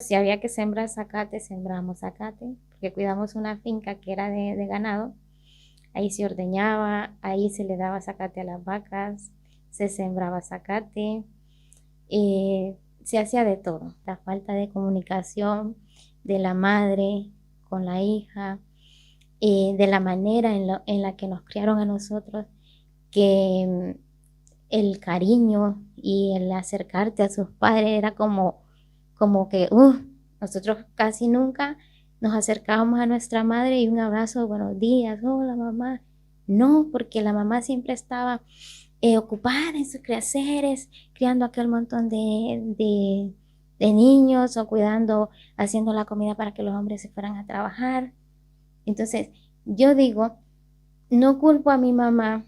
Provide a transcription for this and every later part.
Si había que sembrar zacate, sembramos zacate, porque cuidamos una finca que era de ganado. Ahí se ordeñaba, ahí se le daba zacate a las vacas, se sembraba zacate, se hacía de todo. La falta de comunicación de la madre con la hija, de la manera en la que nos criaron a nosotros, que el cariño y el acercarte a sus padres era como que, nosotros casi nunca nos acercábamos a nuestra madre y un abrazo, buenos días, hola mamá. No, porque la mamá siempre estaba ocupada en sus quehaceres, criando aquel montón de niños o cuidando, haciendo la comida para que los hombres se fueran a trabajar. Entonces, yo digo, no culpo a mi mamá,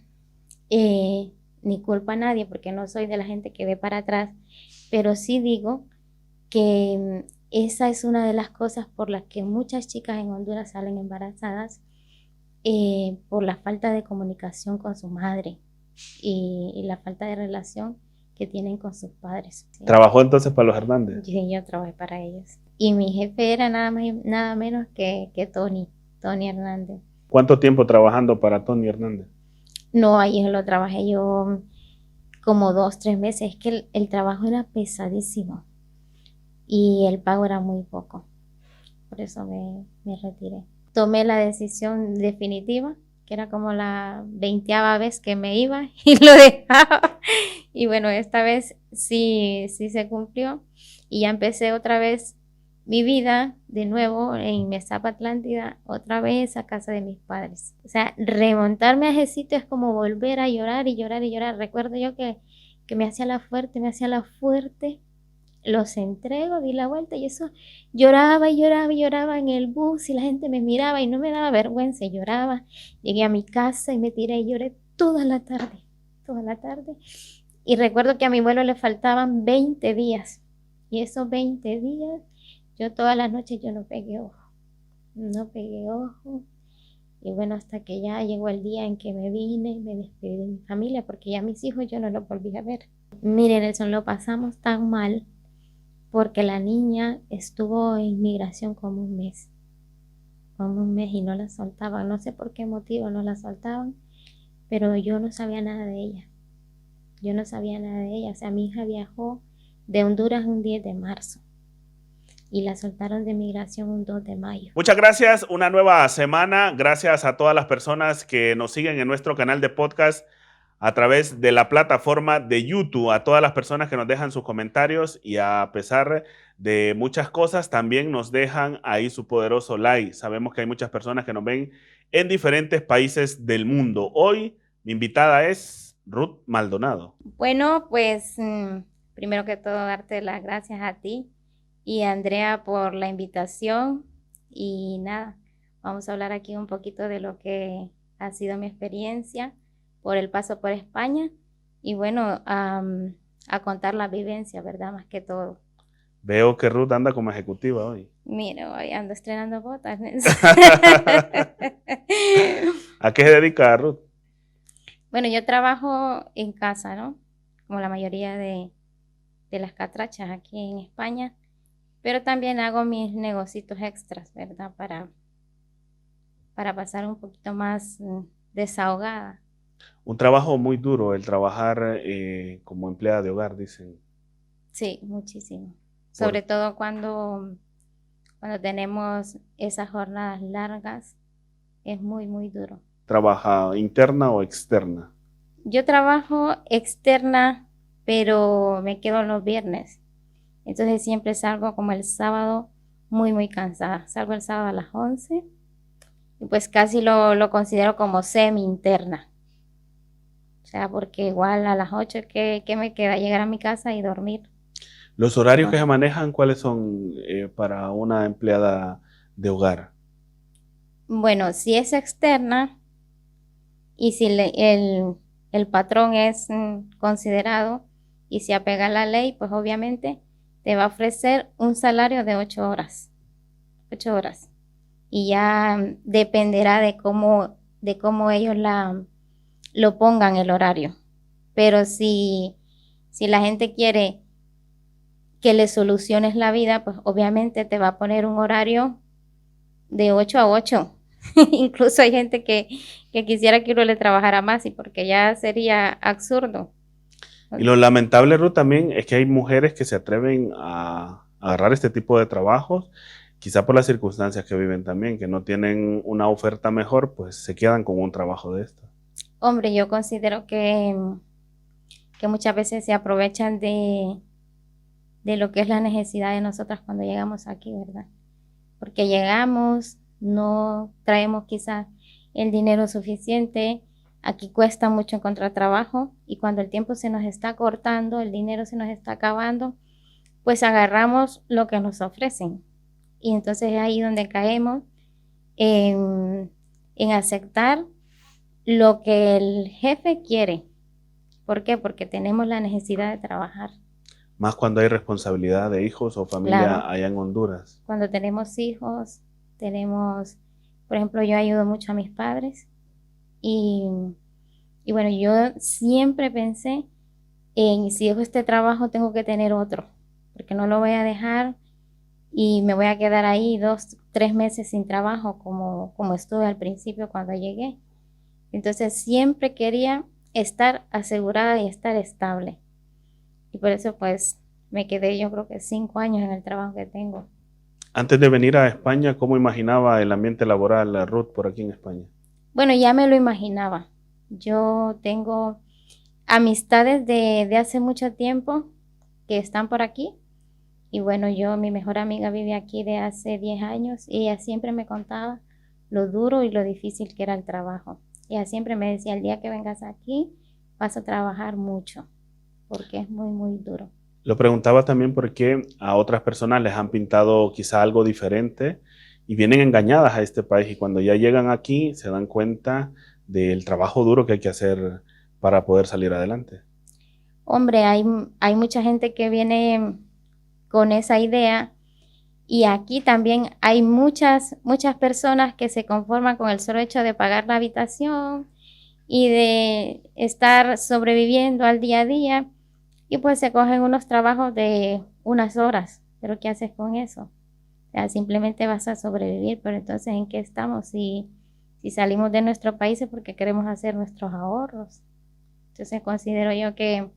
ni culpo a nadie, porque no soy de la gente que ve para atrás, pero sí digo que esa es una de las cosas por las que muchas chicas en Honduras salen embarazadas, por la falta de comunicación con su madre y la falta de relación que tienen con sus padres. ¿Sí? ¿Trabajó entonces para los Hernández? Yo trabajé para ellos. Y mi jefe era nada más, nada menos que Tony Hernández. ¿Cuánto tiempo trabajando para Tony Hernández? No, ahí lo trabajé yo como 2, 3 meses. Es que el trabajo era pesadísimo y el pago era muy poco. Por eso me retiré. Tomé la decisión definitiva, que era como la 20ª vez que me iba y lo dejaba. Y bueno, esta vez sí se cumplió y ya empecé otra vez mi vida de nuevo en Mesapa Atlántida, otra vez a casa de mis padres. O sea, remontarme a ese sitio es como volver a llorar y llorar y llorar. Recuerdo yo que me hacía la fuerte, los entrego, di la vuelta y eso lloraba y lloraba y lloraba en el bus y la gente me miraba y no me daba vergüenza, y lloraba. Llegué a mi casa y me tiré y lloré toda la tarde. Y recuerdo que a mi abuelo le faltaban 20 días y esos 20 días yo todas las noches yo no pegué ojo, no pegué ojo. Y bueno, hasta que ya llegó el día en que me vine, me despedí de mi familia porque ya mis hijos yo no los volví a ver. Miren, eso lo pasamos tan mal porque la niña estuvo en migración como un mes y no la soltaban. No sé por qué motivo no la soltaban, pero yo no sabía nada de ella. Yo no sabía nada de ella. O sea, mi hija viajó de Honduras un 10 de marzo y la soltaron de migración un 2 de mayo. Muchas gracias, una nueva semana. Gracias a todas las personas que nos siguen en nuestro canal de podcast a través de la plataforma de YouTube, a todas las personas que nos dejan sus comentarios y a pesar de muchas cosas, también nos dejan ahí su poderoso like. Sabemos que hay muchas personas que nos ven en diferentes países del mundo. Hoy mi invitada es Ruth Maldonado. Bueno, pues primero que todo darte las gracias a ti y a Andrea por la invitación y nada, vamos a hablar aquí un poquito de lo que ha sido mi experiencia por el paso por España y bueno, a contar la vivencia, ¿verdad? Más que todo. Veo que Ruth anda como ejecutiva hoy. Mira, hoy ando estrenando botas. ¿A qué se dedica Ruth? Bueno, yo trabajo en casa, ¿no? Como la mayoría de las catrachas aquí en España, pero también hago mis negocios extras, ¿verdad? Para pasar un poquito más desahogada. Un trabajo muy duro, el trabajar como empleada de hogar, dicen. Sí, muchísimo. Por Sobre todo cuando tenemos esas jornadas largas, es muy, muy duro. ¿Trabaja interna o externa? Yo trabajo externa, pero me quedo los viernes. Entonces siempre salgo como el sábado muy, muy cansada. Salgo el sábado a las 11 y pues casi lo considero como semi-interna. O sea, porque igual a las 8 que me queda llegar a mi casa y dormir. ¿Los horarios que se Entonces, manejan, cuáles son para una empleada de hogar? bueno, si es externa y si el patrón es considerado y se apega a la ley, pues obviamente te va a ofrecer un salario de 8 horas. 8 horas. Y ya dependerá de cómo ellos lo pongan el horario. Pero si la gente quiere que le soluciones la vida, pues obviamente te va a poner un horario de 8 a 8. Incluso hay gente que quisiera que uno le trabajara más y porque ya sería absurdo. Y lo lamentable, Ruth, también es que hay mujeres que se atreven a agarrar este tipo de trabajos, quizá por las circunstancias que viven también, que no tienen una oferta mejor, pues se quedan con un trabajo de esto. Hombre, yo considero que muchas veces se aprovechan de lo que es la necesidad de nosotras cuando llegamos aquí, ¿verdad? Porque llegamos, no traemos quizás el dinero suficiente, aquí cuesta mucho encontrar trabajo y cuando el tiempo se nos está cortando, el dinero se nos está acabando, pues agarramos lo que nos ofrecen. Y entonces es ahí donde caemos en aceptar lo que el jefe quiere. ¿Por qué? Porque tenemos la necesidad de trabajar. Más cuando hay responsabilidad de hijos o Claro, familia allá en Honduras. cuando tenemos hijos, tenemos, por ejemplo, yo ayudo mucho a mis padres y, y bueno, yo siempre pensé en si dejo este trabajo tengo que tener otro, porque no lo voy a dejar y me voy a quedar ahí 2, 3 meses sin trabajo como estuve al principio cuando llegué. Entonces siempre quería estar asegurada y estar estable. Y por eso pues me quedé yo creo que 5 años en el trabajo que tengo. Antes de venir a España, ¿cómo imaginaba el ambiente laboral, Ruth, por aquí en España? Bueno, ya me lo imaginaba. Yo tengo amistades de hace mucho tiempo que están por aquí. Y bueno, mi mejor amiga vive aquí de hace 10 años y ella siempre me contaba lo duro y lo difícil que era el trabajo. Ella siempre me decía, el día que vengas aquí vas a trabajar mucho, porque es muy, muy duro. Lo preguntaba también porque a otras personas les han pintado quizá algo diferente y vienen engañadas a este país y cuando ya llegan aquí se dan cuenta del trabajo duro que hay que hacer para poder salir adelante. Hombre, hay mucha gente que viene con esa idea y aquí también hay muchas personas que se conforman con el solo hecho de pagar la habitación y de estar sobreviviendo al día a día y pues se cogen unos trabajos de unas horas. Pero ¿qué haces con eso? O sea, simplemente vas a sobrevivir, pero entonces ¿en qué estamos? Si salimos de nuestro país es porque queremos hacer nuestros ahorros. Entonces considero yo que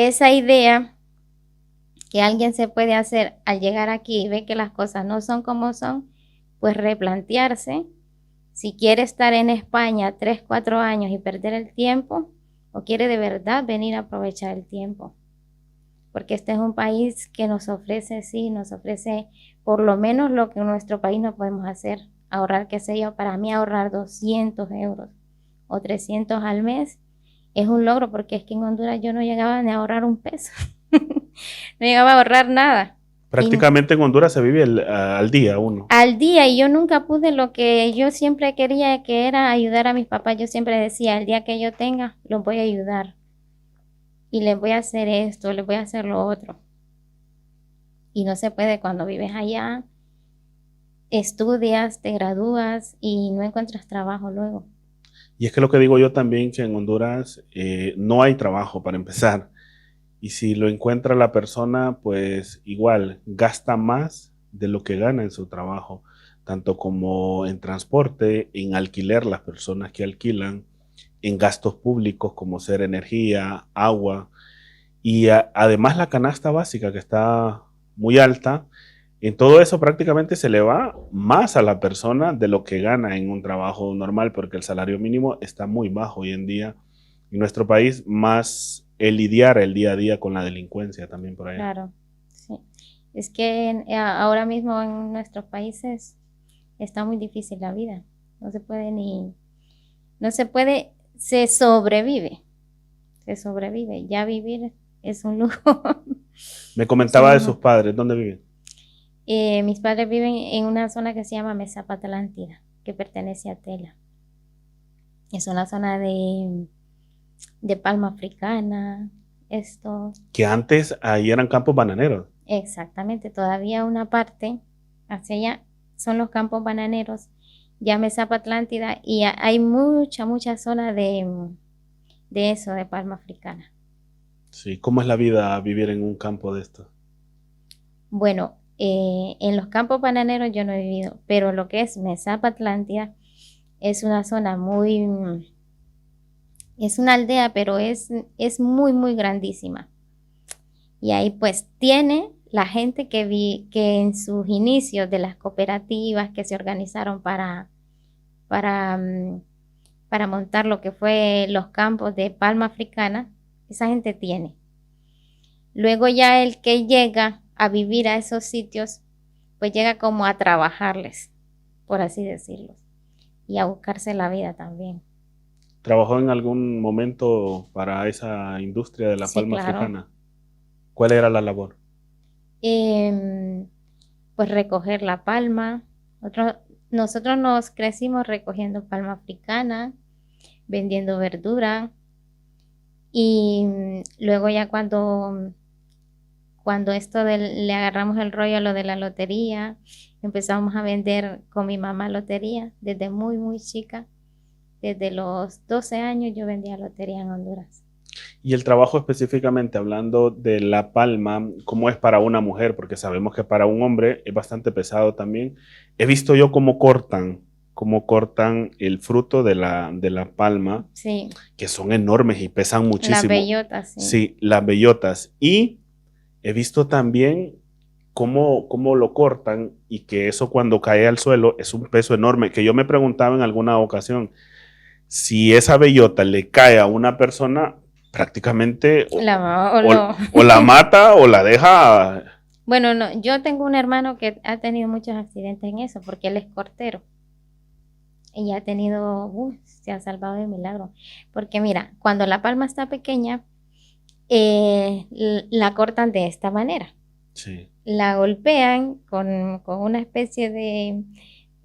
esa idea que alguien se puede hacer al llegar aquí y ve que las cosas no son como son, pues replantearse si quiere estar en España 3, 4 años y perder el tiempo o quiere de verdad venir a aprovechar el tiempo. Porque este es un país que nos ofrece, sí, nos ofrece por lo menos lo que en nuestro país no podemos hacer. Ahorrar, qué sé yo, para mí ahorrar 200 euros o 300 al mes es un logro porque es que en Honduras yo no llegaba ni a ahorrar un peso. No llegaba a ahorrar nada. Y Prácticamente en Honduras se vive al día uno. al día, y yo nunca pude lo que yo siempre quería, que era ayudar a mis papás. Yo siempre decía, el día que yo tenga, los voy a ayudar. Y les voy a hacer esto, les voy a hacer lo otro. Y no se puede cuando vives allá, estudias, te gradúas y no encuentras trabajo luego. Y es que lo que digo yo también, que en Honduras no hay trabajo para empezar. Y si lo encuentra la persona, pues igual gasta más de lo que gana en su trabajo, tanto como en transporte, en alquiler, las personas que alquilan, en gastos públicos como ser energía, agua, y además la canasta básica que está muy alta. En todo eso prácticamente se le va más a la persona de lo que gana en un trabajo normal, porque el salario mínimo está muy bajo hoy en día en nuestro país, más el lidiar el día a día con la delincuencia también por allá. Claro, sí. Es que ahora mismo en nuestros países está muy difícil la vida. No se puede no se puede, se sobrevive. Ya vivir es un lujo, Me es un comentaba de sus lujo. padres, ¿dónde viven? Mis padres viven en una zona que se llama Mesapa Atlántida, que pertenece a Tela. Es una zona de palma africana, esto, Que antes ahí eran campos bananeros. exactamente, todavía una parte hacia allá son los campos bananeros, ya Mesapa Atlántida, y hay mucha zona de eso, de palma africana. Sí, ¿cómo es la vida vivir en un campo de estos? Bueno, en los campos bananeros yo no he vivido, pero lo que es Mesapa Atlántida es una zona es una aldea, pero es muy, muy grandísima. Y ahí pues tiene la gente que en sus inicios de las cooperativas que se organizaron para, mm, para montar lo que fue los campos de palma africana, esa gente tiene. Luego ya el que llega a vivir a esos sitios, pues llega como a trabajarles, por así decirlo, y a buscarse la vida también. ¿Trabajó en algún momento para esa industria de la Sí, palma claro. africana? ¿Cuál era la labor? Em, pues recoger la palma. Nosotros nos crecimos recogiendo palma africana, vendiendo verdura y luego ya cuando le agarramos el rollo a lo de la lotería, empezamos a vender con mi mamá lotería desde muy, muy chica. Desde los 12 años yo vendía lotería en Honduras. Y el trabajo específicamente, hablando de la palma, ¿cómo es para una mujer? Porque sabemos que para un hombre es bastante pesado también. He visto yo cómo cortan el fruto de la palma, Sí, que son enormes y pesan las muchísimo. bellotas, sí. Sí, las bellotas. Y he visto también cómo lo cortan y que eso cuando cae al suelo es un peso enorme, que yo me preguntaba en alguna ocasión, si esa bellota le cae a una persona, prácticamente La, o lo, o la mata o la deja. Bueno, no, yo tengo un hermano que ha tenido muchos accidentes en eso, porque él es cortero. Y ha tenido, se ha salvado de milagro. Porque mira, cuando la palma está pequeña, la cortan de esta manera. Sí. La golpean con una especie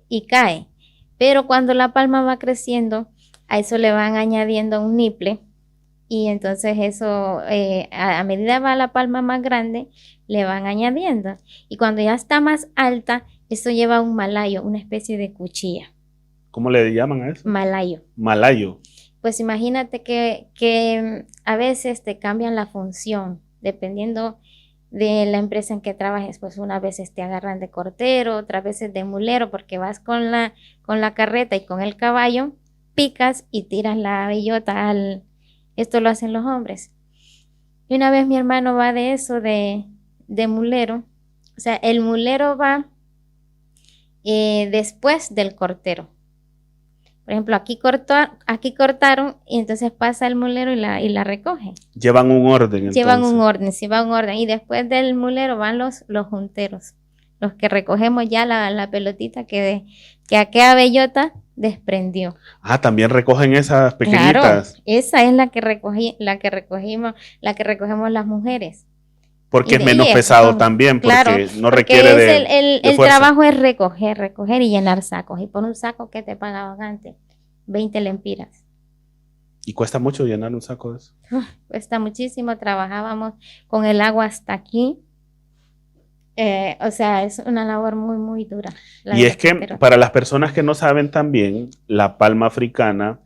y cae. Pero cuando la palma va creciendo, a eso le van añadiendo un niple y entonces eso, a medida va la palma más grande, le van añadiendo. Y cuando ya está más alta, eso lleva un malayo, una especie de cuchilla. ¿Cómo le llaman a eso? Malayo. Malayo. Pues imagínate que a veces te cambian la función, dependiendo de la empresa en que trabajes, pues unas veces te agarran de cortero, otras veces de mulero, porque vas con la carreta y con el caballo, picas y tiras la bellota esto lo hacen los hombres. Y una vez mi hermano va de eso, de mulero, o sea, el mulero va después del cortero. Por ejemplo, aquí cortaron y entonces pasa el mulero y la recoge. Llevan un orden Llevan un entonces. orden, sí va un orden. Y después del mulero van los junteros, los que recogemos ya la pelotita que aquella bellota desprendió. Ah, también recogen esas Claro, pequeñitas. esa es la que recogemos las mujeres. Porque es Y menos eso pesado son, también, claro, porque no requiere porque es de el fuerza. trabajo es recoger y llenar sacos. Y por un saco que te pagaban antes, 20 lempiras. Y cuesta mucho llenar un saco de eso. Cuesta muchísimo, trabajábamos con el agua hasta aquí. O sea, es una labor muy, muy dura. La Y de es los que porteros. para las personas que no saben también, la palma africana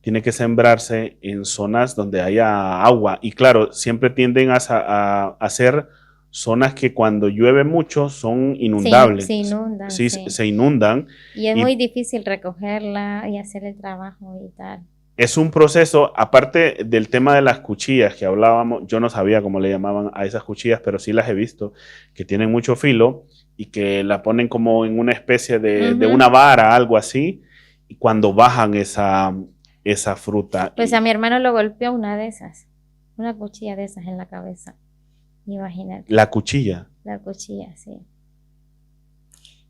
tiene que sembrarse en zonas donde haya agua. Y claro, siempre tienden a ser zonas que cuando llueve mucho son Se inundables. inundan, Sí, sí. se inundan. Y es muy Y difícil recogerla y hacer el trabajo y tal. es un proceso, aparte del tema de las cuchillas que hablábamos, yo no sabía cómo le llamaban a esas cuchillas, pero sí las he visto, que tienen mucho filo y que la ponen como en una especie de Ujú. una vara, algo así, y cuando bajan esa fruta. Pues a mi hermano lo golpeó una cuchilla de esas en la cabeza. Imagínate, La cuchilla, la cuchilla, sí.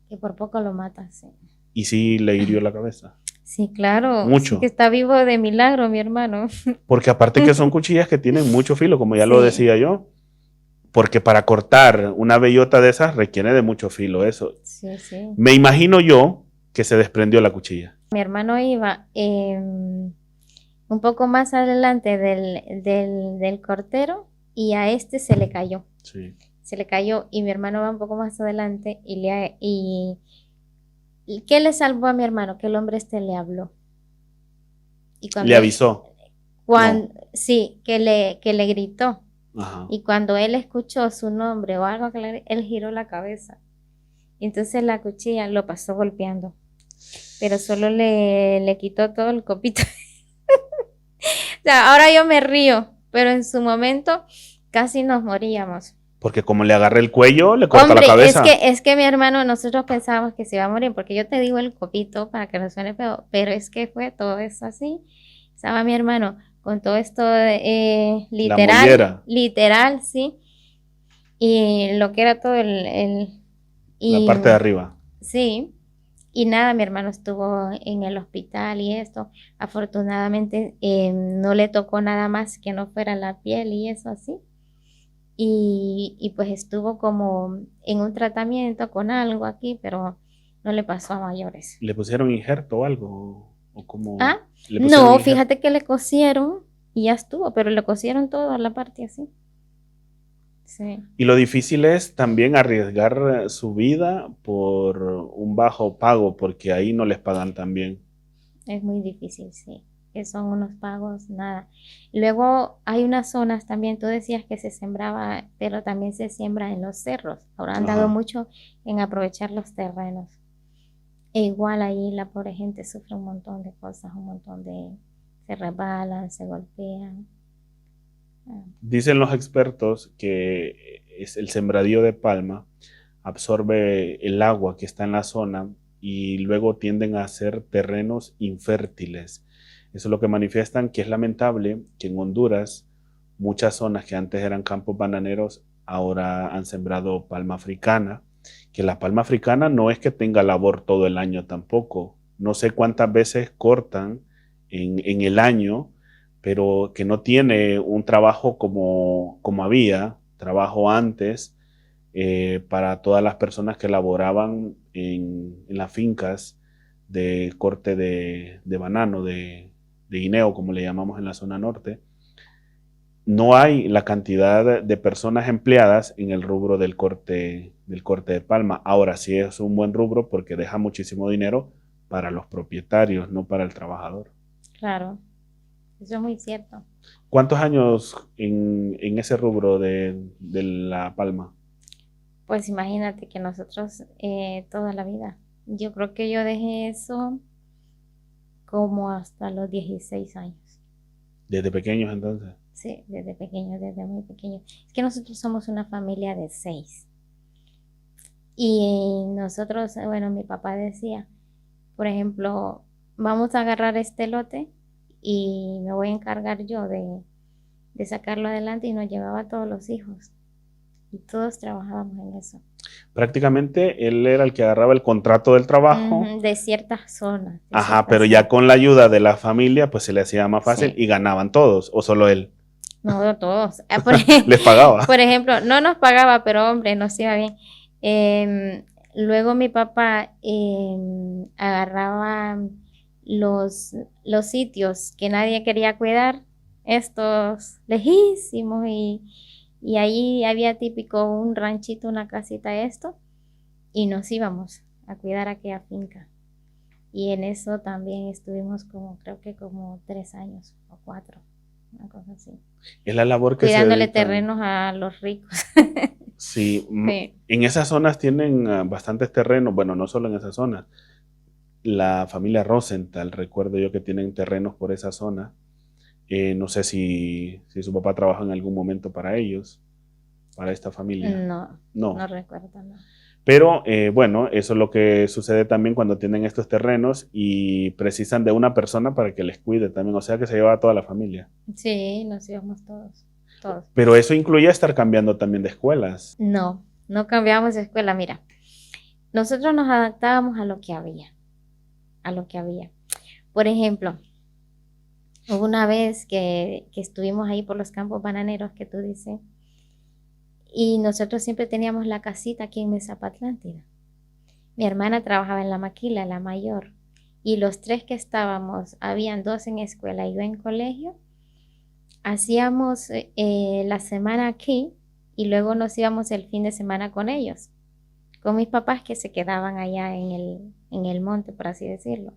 Que por poco lo mata, sí. y sí le hirió la cabeza. Sí, claro, sí que Mucho. está vivo de milagro, mi hermano. Porque aparte que son cuchillas que tienen mucho filo, como ya lo Sí, decía yo, porque para cortar una bellota de esas requiere de mucho filo eso. sí, sí. Me imagino yo que se desprendió la cuchilla. Mi hermano iba un poco más adelante del cortero y a este se le cayó. Sí. Se le cayó y mi hermano va un poco más adelante y ¿qué le salvó a mi hermano? Que el hombre este le habló. Y Le avisó. No. sí, que le gritó. Ajá. Y cuando él escuchó su nombre o algo, él giró la cabeza. Y entonces la cuchilla lo pasó golpeando, pero solo le quitó todo el copito. O sea, ahora yo me río, pero en su momento casi nos moríamos. Porque como le agarré el cuello, le corta la Hombre, cabeza. es que mi hermano, nosotros pensábamos que se iba a morir, porque yo te digo el copito para que no suene feo, pero es que fue todo eso así. Estaba mi hermano con todo esto La literal, mollera, literal, sí. Y lo que era todo la y parte de arriba. sí. Y nada, mi hermano estuvo en el hospital y esto. Afortunadamente no le tocó nada más que no fuera la piel y eso así. Y pues estuvo como en un tratamiento con algo aquí, pero no le pasó a mayores. ¿Le pusieron injerto o algo? ¿O como Ah, le pusieron no, injerto? fíjate que le cosieron y ya estuvo, pero le cosieron toda la parte así. Sí, Y lo difícil es también arriesgar su vida por un bajo pago, porque ahí no les pagan tan bien. es muy difícil, sí. Que son unos pagos, nada. Luego hay unas zonas también, tú decías que se sembraba, pero también se siembra en los cerros. Ahora han dado Ajá. mucho en aprovechar los terrenos. E igual ahí la pobre gente sufre un montón de cosas, un montón de... Se resbalan, se golpean. Ah, Dicen los expertos que es el sembradío de palma absorbe el agua que está en la zona y luego tienden a ser terrenos infértiles. Eso es lo que manifiestan, que es lamentable que en Honduras muchas zonas que antes eran campos bananeros ahora han sembrado palma africana, que la palma africana no es que tenga labor todo el año tampoco. No sé cuántas veces cortan en el año, pero que no tiene un trabajo como había, trabajo antes, para todas las personas que laboraban en las fincas de corte de banano, de guineo, como le llamamos en la zona norte. No hay la cantidad de personas empleadas en el rubro del corte de palma. Ahora sí es un buen rubro porque deja muchísimo dinero para los propietarios, no para el trabajador. claro, eso es muy cierto. ¿Cuántos años en ese rubro de la palma? Pues imagínate que nosotros toda la vida, yo creo que yo dejé eso como hasta los 16 años. Desde pequeños entonces. Sí, desde pequeño, desde muy pequeño. Es que nosotros somos una familia de 6. Y nosotros, bueno, mi papá decía, por ejemplo, vamos a agarrar este lote y me voy a encargar yo de sacarlo adelante y nos llevaba a todos los hijos. Y todos trabajábamos en eso. Prácticamente él era el que agarraba el contrato del trabajo, Ujú, de ciertas zonas, de ajá, pero ciertas ya zonas. con la ayuda de la familia, pues se le hacía más fácil Sí, y ganaban todos, o solo él no todos. les pagaba. Por ejemplo, no nos pagaba, pero hombre, nos iba bien. Em, luego mi papá agarraba los sitios que nadie quería cuidar, estos lejísimos, y ahí había típico un ranchito, una casita, esto, y nos íbamos a cuidar aquella finca. Y en eso también estuvimos como, creo que como 3 años o 4, una cosa así. Es la labor que se Cuidándole dedican. terrenos a los ricos. Sí, Sí. en esas zonas tienen bastantes terrenos, bueno, no solo en esas zonas. La familia Rosenthal, recuerdo yo que tienen terrenos por esa zona. No sé si su papá trabaja en algún momento para ellos, para esta familia. No, no No. recuerdo, no. Pero bueno, eso es lo que sucede también cuando tienen estos terrenos y precisan de una persona para que les cuide también, o sea que se lleva a toda la familia. Sí, nos íbamos todos, todos. Pero eso incluye estar cambiando también de escuelas. No, no cambiamos de escuela. Mira, nosotros nos adaptábamos a lo que había, a lo que había. Por ejemplo, hubo una vez que estuvimos ahí por los campos bananeros que tú dices, y nosotros siempre teníamos la casita aquí en Mesa Atlántida. Mi hermana trabajaba en la maquila, la mayor, y los tres que estábamos, habían dos en escuela y yo en colegio, hacíamos la semana aquí y luego nos íbamos el fin de semana con ellos, con mis papás que se quedaban allá en el monte, por así decirlo.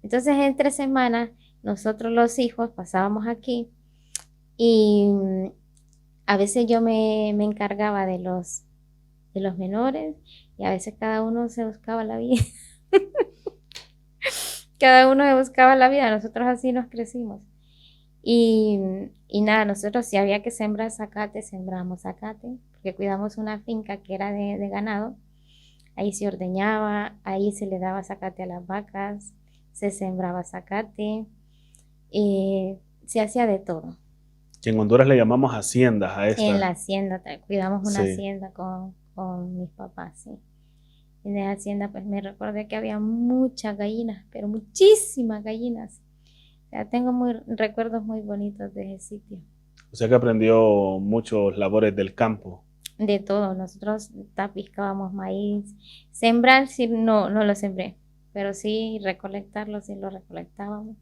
Entonces, entre semanas, nosotros los hijos pasábamos aquí y A veces yo me encargaba de los menores y a veces cada uno se buscaba la vida. Cada uno se buscaba la vida, nosotros así nos crecimos. Y, y nada, nosotros si había que sembrar zacate, sembramos zacate, porque cuidamos una finca que era de ganado. Ahí se ordeñaba, ahí se le daba zacate a las vacas, se sembraba zacate, se hacía de todo. Que en Honduras le llamamos haciendas a En la esta. hacienda, cuidamos una Sí. hacienda con mis papás, sí. En la hacienda pues me recordé que había muchas gallinas, pero muchísimas gallinas. O sea, tengo recuerdos muy bonitos de ese sitio. O sea que aprendió muchos labores del campo. De todo, nosotros tapiscábamos maíz. Sembrar sí no lo sembré, pero sí recolectarlo sí lo recolectábamos.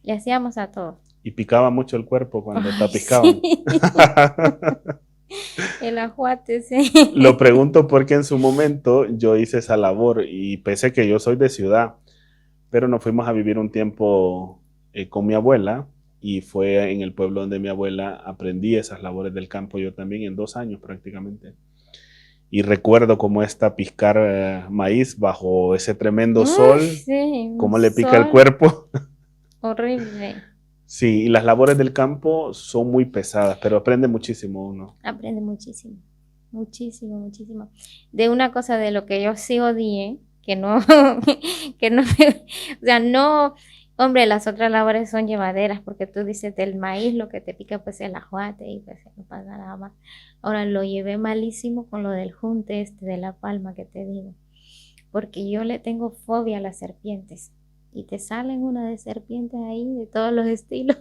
Le hacíamos a todo. Y picaba mucho el cuerpo cuando Ay, tapiscaban. sí. El ajuate, sí. Lo pregunto porque en su momento yo hice esa labor y pese que yo soy de ciudad, pero nos fuimos a vivir un tiempo con mi abuela y fue en el pueblo donde mi abuela aprendí esas labores del campo yo también en 2 años prácticamente. Y recuerdo cómo es tapiscar maíz bajo ese tremendo Uf, sol, sí, un cómo le pica el sol cuerpo. horrible. Sí, y las labores del campo son muy pesadas, pero aprende muchísimo uno. Aprende muchísimo, muchísimo, muchísimo. De una cosa de lo que yo sí odié, que no, que no, o sea, no, hombre, las otras labores son llevaderas, porque tú dices del maíz, lo que te pica pues el ajuate y pues no pasa nada más. Ahora lo llevé malísimo con lo del junte de la palma que te digo, porque yo le tengo fobia a las serpientes. Y te salen una de serpientes ahí de todos los estilos.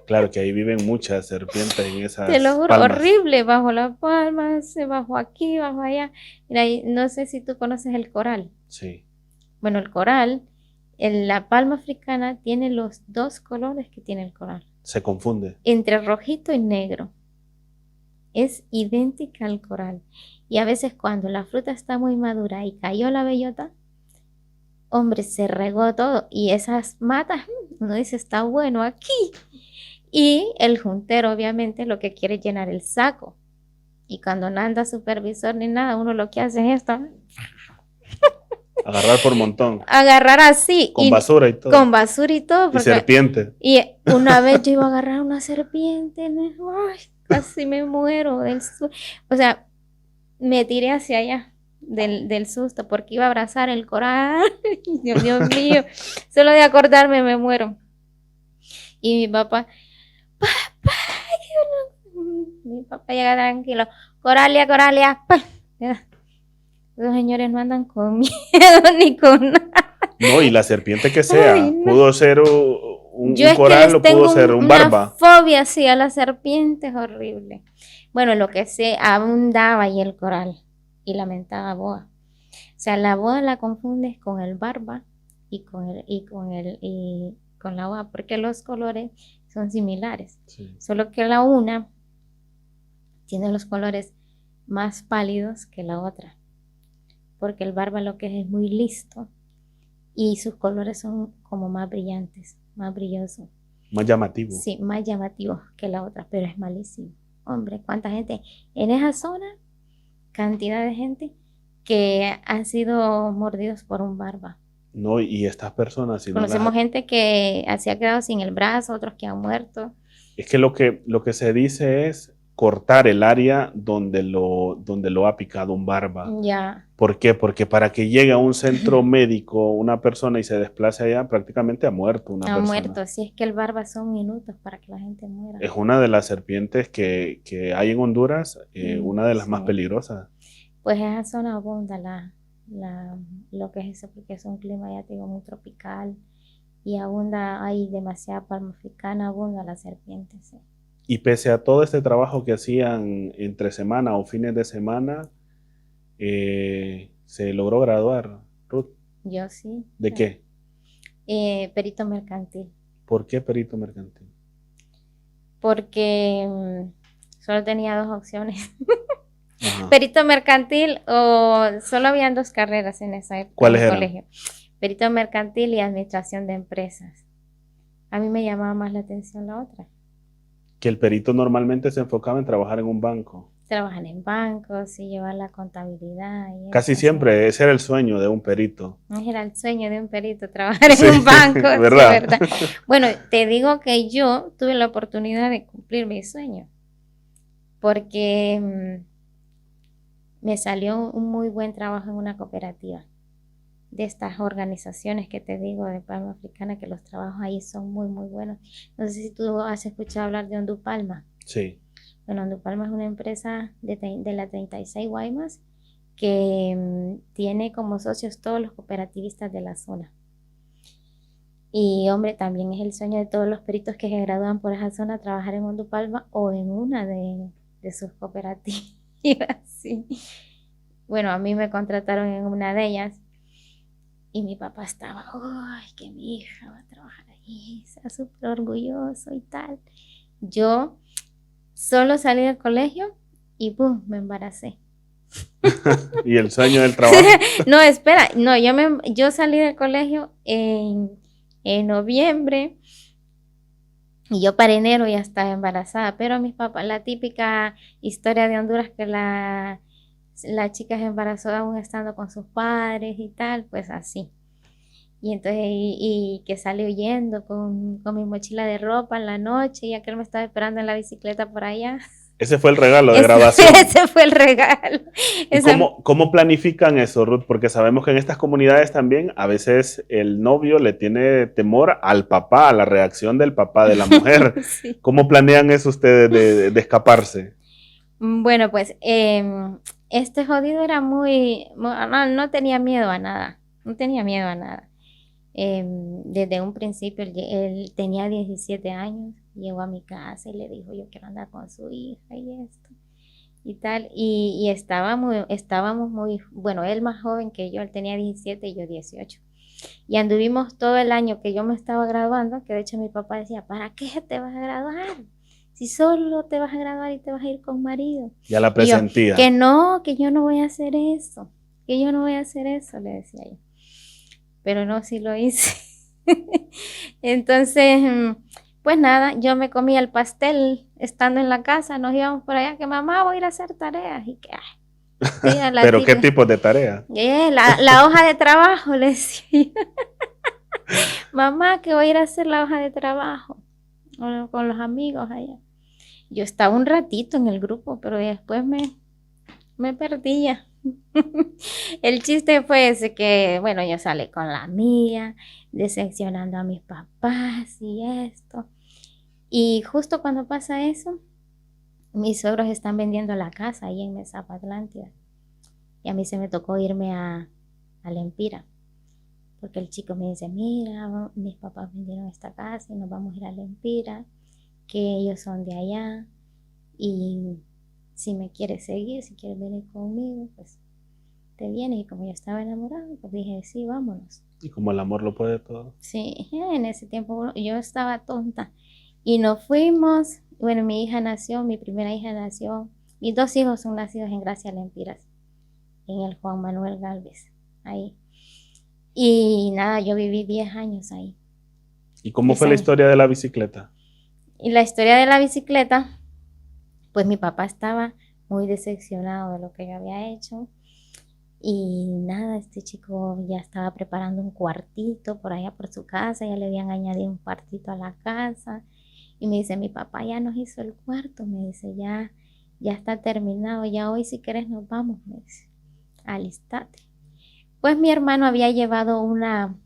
Claro que ahí viven muchas serpientes en Te lo esas juro, palmas. horrible, bajo la palma, bajo aquí, bajo allá. Mira, no sé si tú conoces el coral. Sí, Bueno, el coral, la palma africana tiene los dos colores que tiene el coral, se confunde. entre rojito y negro. Es idéntica al coral. Y a veces cuando la fruta está muy madura y cayó la bellota, hombre, se regó todo. Y esas matas, uno dice, está bueno aquí. Y el juntero, obviamente, lo que quiere es llenar el saco. Y cuando no anda supervisor ni nada, uno lo que hace es esto, ¿no? Agarrar por montón, Agarrar así con basura y todo. con basura y todo. Y serpiente. Y una vez yo iba a agarrar una serpiente, ¿no? Ay, casi me muero o sea, me tiré hacia allá del susto porque iba a abrazar el coral. Dios mío, solo de acordarme me muero. Y mi papá llega tranquilo. Coralia, Coralia. Los señores no andan con miedo ni con nada. No, y la serpiente que sea, Ay, no. pudo ser Yo un es que coral les o pudo tengo ser un una barba. fobia así a las serpientes, horrible. Bueno, lo que se abundaba ahí el coral y la mentada boa. O sea, la boa la confundes con el barba y con la boa, porque los colores son similares. Sí. Solo que la una tiene los colores más pálidos que la otra, porque el barba lo que es muy listo y sus colores son como más brillantes, más brillosos. Más llamativo. Sí, más llamativos que la otra, pero es malísimo. Hombre, cuánta gente en esa zona, cantidad de gente que han sido mordidos por un barba. No, y estas personas, si no Conocemos gente que se ha quedado sin el brazo, otros que han muerto. es que lo que se dice es cortar el área donde lo ha picado un barba. Ya. ¿Por qué? Porque para que llegue a un centro médico una persona y se desplace allá, prácticamente ha muerto una Han persona. muerto. Si es que el barba son minutos para que la gente muera. Es una de las serpientes que hay en Honduras, una de las más Sí. peligrosas. Pues esa zona abunda lo que es eso, porque es un clima, ya te digo, muy tropical. Y abunda, hay demasiada palma africana, abunda la serpiente, sí. Y pese a todo este trabajo que hacían entre semana o fines de semana, se logró graduar, Ruth. Yo sí. ¿De qué? Perito mercantil. ¿Por qué perito mercantil? Porque solo tenía dos opciones. Ajá. Perito mercantil o solo habían dos carreras en esa época ¿Cuáles en el eran? colegio. Perito mercantil y administración de empresas. A mí me llamaba más la atención la otra. Que el perito normalmente se enfocaba en trabajar en un banco. Trabajar en bancos y llevar la contabilidad y Casi eso, sí. siempre ese era el sueño de un perito. Era el sueño de un perito trabajar Sí, en un banco, sí, ¿verdad? ¿verdad? Bueno, te digo que yo tuve la oportunidad de cumplir mi sueño, porque me salió un muy buen trabajo en una cooperativa de estas organizaciones que te digo de Palma Africana, que los trabajos ahí son muy, muy buenos. No sé si tú has escuchado hablar de Ondupalma. Sí. Bueno, Ondupalma es una empresa de la 36 Guaymas que tiene como socios todos los cooperativistas de la zona. Y hombre, también es el sueño de todos los peritos que se gradúan por esa zona trabajar en Ondupalma o en una de sus cooperativas. Sí. Bueno, a mí me contrataron en una de ellas y mi papá estaba, ay, que mi hija va a trabajar ahí, está súper orgulloso y tal. Yo solo salí del colegio y ¡pum! Me embaracé. ¿Y el sueño del trabajo? No, espera, no, yo salí del colegio en noviembre y yo para enero ya estaba embarazada, pero mis papás, la típica historia de Honduras que la chica se embarazó aún estando con sus padres y tal, pues así. Y entonces, y que salió huyendo con mi mochila de ropa en la noche, y aquel me estaba esperando en la bicicleta por allá. Ese fue el regalo de Ese, graduación. ese fue el regalo. ¿Y Esa, cómo planifican eso, Ruth? Porque sabemos que en estas comunidades también a veces el novio le tiene temor al papá, a la reacción del papá de la mujer. sí. ¿Cómo planean eso ustedes de escaparse? Bueno, pues este jodido era no tenía miedo a nada, no tenía miedo a nada. Desde un principio él tenía 17 años, llegó a mi casa y le dijo, yo quiero andar con su hija y esto y tal. Y estábamos muy, bueno, él más joven que yo, él tenía 17 y yo 18. Y anduvimos todo el año que yo me estaba graduando, que de hecho mi papá decía, ¿para qué te vas a graduar? Si solo te vas a graduar y te vas a ir con marido. Ya la Y yo, presentía. que yo no voy a hacer eso, que yo no voy a hacer eso, le decía yo. Pero no, sí lo hice. Entonces, pues nada, yo me comía el pastel estando en la casa, nos íbamos por allá, que mamá voy a ir a hacer tareas, y que, sí, a la ¿Pero qué típica, tipo de tarea? la hoja de trabajo, le decía, mamá que voy a ir a hacer la hoja de trabajo con los amigos allá. Yo estaba un ratito en el grupo, pero después me perdía. El chiste fue ese que, bueno, yo salí con la mía, decepcionando a mis papás y esto. Y justo cuando pasa eso, mis suegros están vendiendo la casa ahí en Mesapa, Atlántida. Y a mí se me tocó irme a Lempira, porque el chico me dice, mira, mis papás vendieron esta casa y nos vamos a ir a Lempira, que ellos son de allá. Y si me quieres seguir, si quieres venir conmigo, pues te vienes. Y como yo estaba enamorada, pues dije, sí, vámonos. Y como el amor lo puede todo. Sí, en ese tiempo yo estaba tonta. Y nos fuimos. Bueno, mi hija nació, mi primera hija nació. Mis dos hijos son nacidos en Gracia Lempiras, en el Juan Manuel Galvez, ahí. Y nada, yo viví 10 años ahí. ¿Y cómo 10 fue la años. historia de la bicicleta? Y la historia de la bicicleta, pues mi papá estaba muy decepcionado de lo que yo había hecho. Y nada, este chico ya estaba preparando un cuartito por allá por su casa, ya le habían añadido un cuartito a la casa. Y me dice, mi papá ya nos hizo el cuarto, me dice, ya está terminado, ya hoy si quieres nos vamos, me dice, alistate. Pues mi hermano había llevado una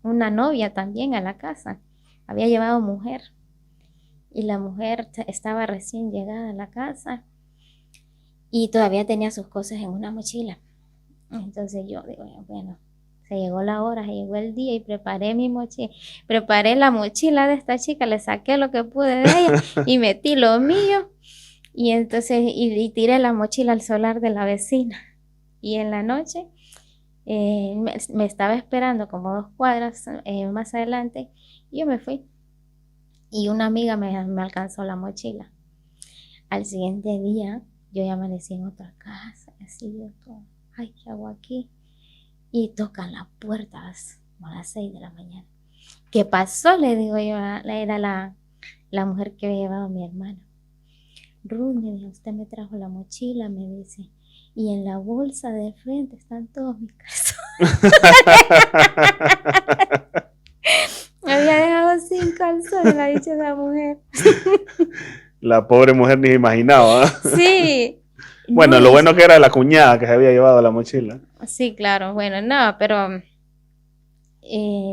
novia también a la casa, había llevado mujer. Y la mujer estaba recién llegada a la casa y todavía tenía sus cosas en una mochila. Entonces yo digo, bueno, se llegó la hora, se llegó el día y preparé mi mochila, preparé la mochila de esta chica, le saqué lo que pude de ella y metí lo mío y entonces y tiré la mochila al solar de la vecina. Y en la noche me estaba esperando como 2 cuadras más adelante y yo me fui y una amiga me alcanzó la mochila. Al siguiente día yo ya amanecí en otra casa, así yo todo, ay, ¿qué hago aquí? Y tocan las puertas como a las 6 de la mañana. ¿Qué pasó? Le digo yo, era la mujer que había llevado a mi hermana. Ruth, me dijo, usted me trajo la mochila, me dice, y en la bolsa de frente están todos mis calzones. Había dejado sin calzones, la dicha esa mujer. La pobre mujer ni se imaginaba. Sí. Bueno, No, lo bueno que era la cuñada que se había llevado la mochila. sí, claro, bueno, no, pero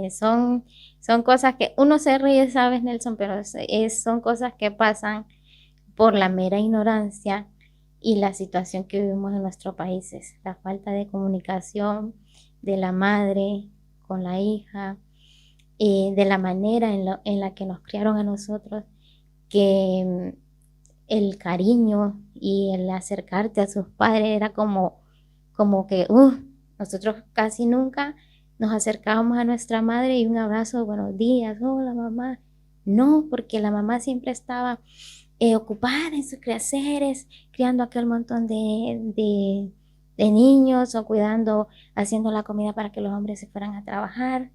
son cosas que uno se ríe, ¿sabes, Nelson? Pero son cosas que pasan por la mera ignorancia y la situación que vivimos en nuestros países. La falta de comunicación de la madre con la hija, de la manera en la que nos criaron a nosotros, que el cariño y el acercarte a sus padres era como que, nosotros casi nunca nos acercábamos a nuestra madre y un abrazo, buenos días, hola mamá. No, porque la mamá siempre estaba ocupada en sus quehaceres, criando aquel montón de niños o cuidando, haciendo la comida para que los hombres se fueran a trabajar.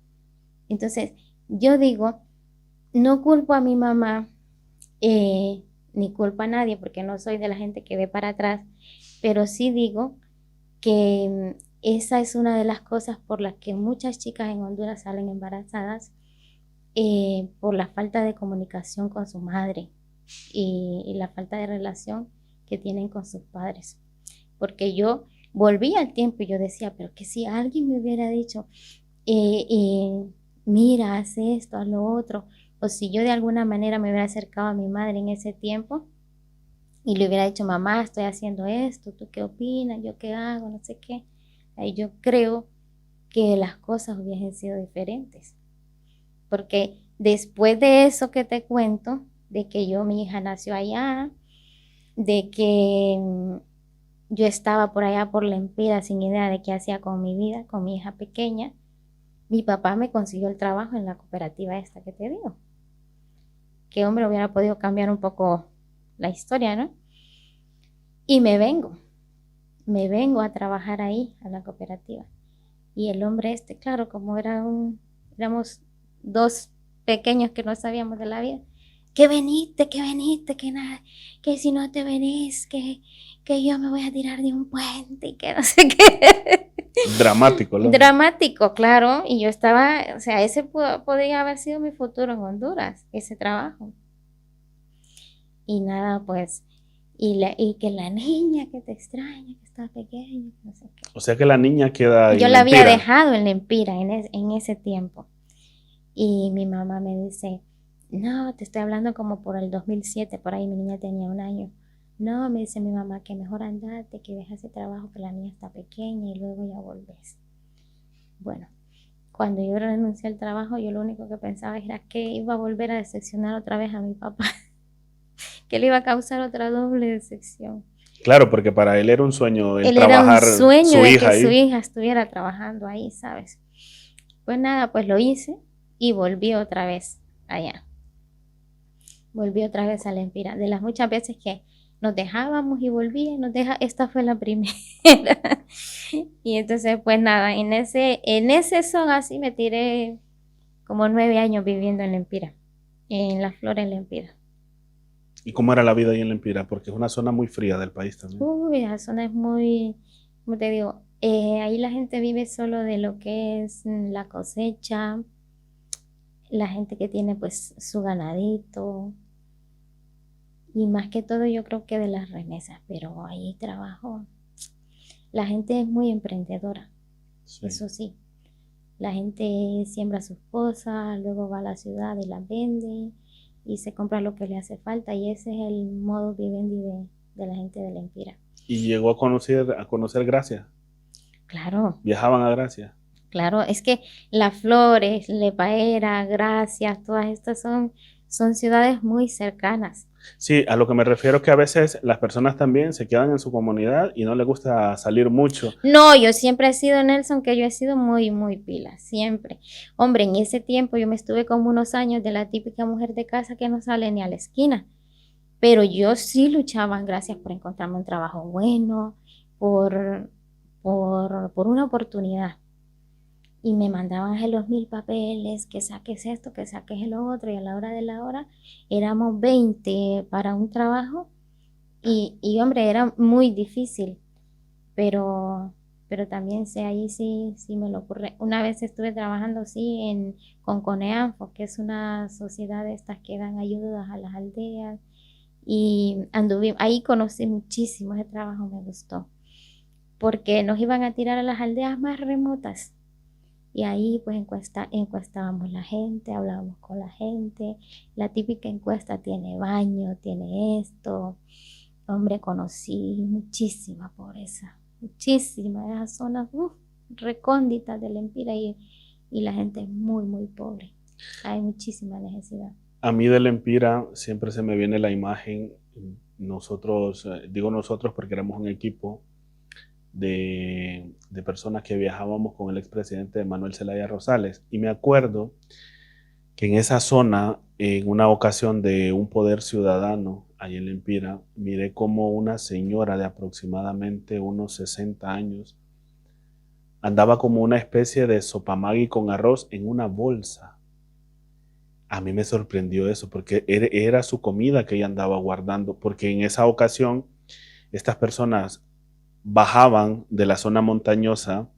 Entonces, yo digo, no culpo a mi mamá, ni culpo a nadie, porque no soy de la gente que ve para atrás, pero sí digo que esa es una de las cosas por las que muchas chicas en Honduras salen embarazadas, por la falta de comunicación con su madre y la falta de relación que tienen con sus padres. Porque yo volví al tiempo y yo decía, pero que si alguien me hubiera dicho, mira, haz esto, haz lo otro, o si yo de alguna manera me hubiera acercado a mi madre en ese tiempo y le hubiera dicho, mamá, estoy haciendo esto, ¿tú qué opinas? ¿Yo qué hago? No sé qué. Ahí yo creo que las cosas hubiesen sido diferentes. Porque después de eso que te cuento, de que mi hija nació allá, de que yo estaba por allá por la Empira sin idea de qué hacía con mi vida, con mi hija pequeña, mi papá me consiguió el trabajo en la cooperativa esta que te digo. Que hombre hubiera podido cambiar un poco la historia, ¿no? Y me vengo a trabajar ahí, a la cooperativa. Y el hombre claro, como éramos dos pequeños que no sabíamos de la vida, que veniste, que nada, que si no te venís, que yo me voy a tirar de un puente y que no sé qué. Dramático, ¿no? Dramático, claro. Y yo estaba, o sea, ese podría haber sido mi futuro en Honduras, ese trabajo. Y nada, pues, y que la niña que te extraña, que está pequeña, no sé qué. O sea que la niña queda Yo en la había Lempira. dejado en Lempira en ese tiempo. Y mi mamá me dice, no, te estoy hablando como por el 2007, por ahí mi niña tenía 1 año. No, me dice mi mamá, que mejor andate, que dejas ese trabajo, que la niña está pequeña y luego ya volvés. Bueno, cuando yo renuncié al trabajo, yo lo único que pensaba era que iba a volver a decepcionar otra vez a mi papá, que le iba a causar otra doble decepción. Claro, porque para él era un sueño el Él era un trabajar sueño su de hija que su ahí. hija estuviera trabajando ahí, ¿sabes? Pues nada, pues lo hice y volví otra vez allá. Volví otra vez a la Empira. De las muchas veces que nos dejábamos y volvíamos, esta fue la primera. Y entonces, pues nada, en ese son así me tiré como 9 años viviendo en la Empira, en la Flor en la Empira. ¿Y cómo era la vida ahí en Lempira? Porque es una zona muy fría del país también. Uy, la zona es muy, como te digo, ahí la gente vive solo de lo que es la cosecha, la gente que tiene pues su ganadito y más que todo yo creo que de las remesas, pero ahí trabajo. La gente es muy emprendedora, Sí. eso sí. La gente siembra sus cosas, luego va a la ciudad y las vende y se compra lo que le hace falta y ese es el modo vivendi de la gente de la Empira. Y llegó a conocer Gracia. Claro. Viajaban a Gracia. Claro, es que Las Flores, Lepaera, Gracias, todas estas son ciudades muy cercanas. Sí, a lo que me refiero que a veces las personas también se quedan en su comunidad y no les gusta salir mucho. No, yo siempre he sido, Nelson, que yo he sido muy, muy pila, siempre. Hombre, en ese tiempo yo me estuve como unos años de la típica mujer de casa que no sale ni a la esquina, pero yo sí luchaba, gracias por encontrarme un trabajo bueno, por una oportunidad. y me mandaban a hacer los 1000 papeles, que saques esto, que saques lo otro, y a la hora de la hora éramos 20 para un trabajo, y hombre, era muy difícil, pero, pero también sé, ahí sí, sí me lo ocurre. Una vez estuve trabajando, sí, con Coneanfo, que es una sociedad de estas que dan ayudas a las aldeas, y anduve, ahí conocí muchísimo, ese trabajo me gustó, porque nos iban a tirar a las aldeas más remotas. Y ahí pues encuestábamos la gente, hablábamos con la gente. La típica encuesta: tiene baño, tiene esto. Hombre, conocí muchísima pobreza, muchísima. Esas zonas recónditas del Empira, y la gente es muy, muy pobre. Hay muchísima necesidad. A mí del Empira siempre se me viene la imagen, nosotros, digo nosotros porque éramos un equipo de personas que viajábamos con el expresidente Manuel Zelaya Rosales. Y me acuerdo que en esa zona, en una ocasión de un poder ciudadano, ahí en Empira, miré como una señora de aproximadamente unos 60 años andaba como una especie de sopamagui con arroz en una bolsa. A mí me sorprendió eso porque era su comida que ella andaba guardando, porque en esa ocasión estas personas bajaban de la zona montañosa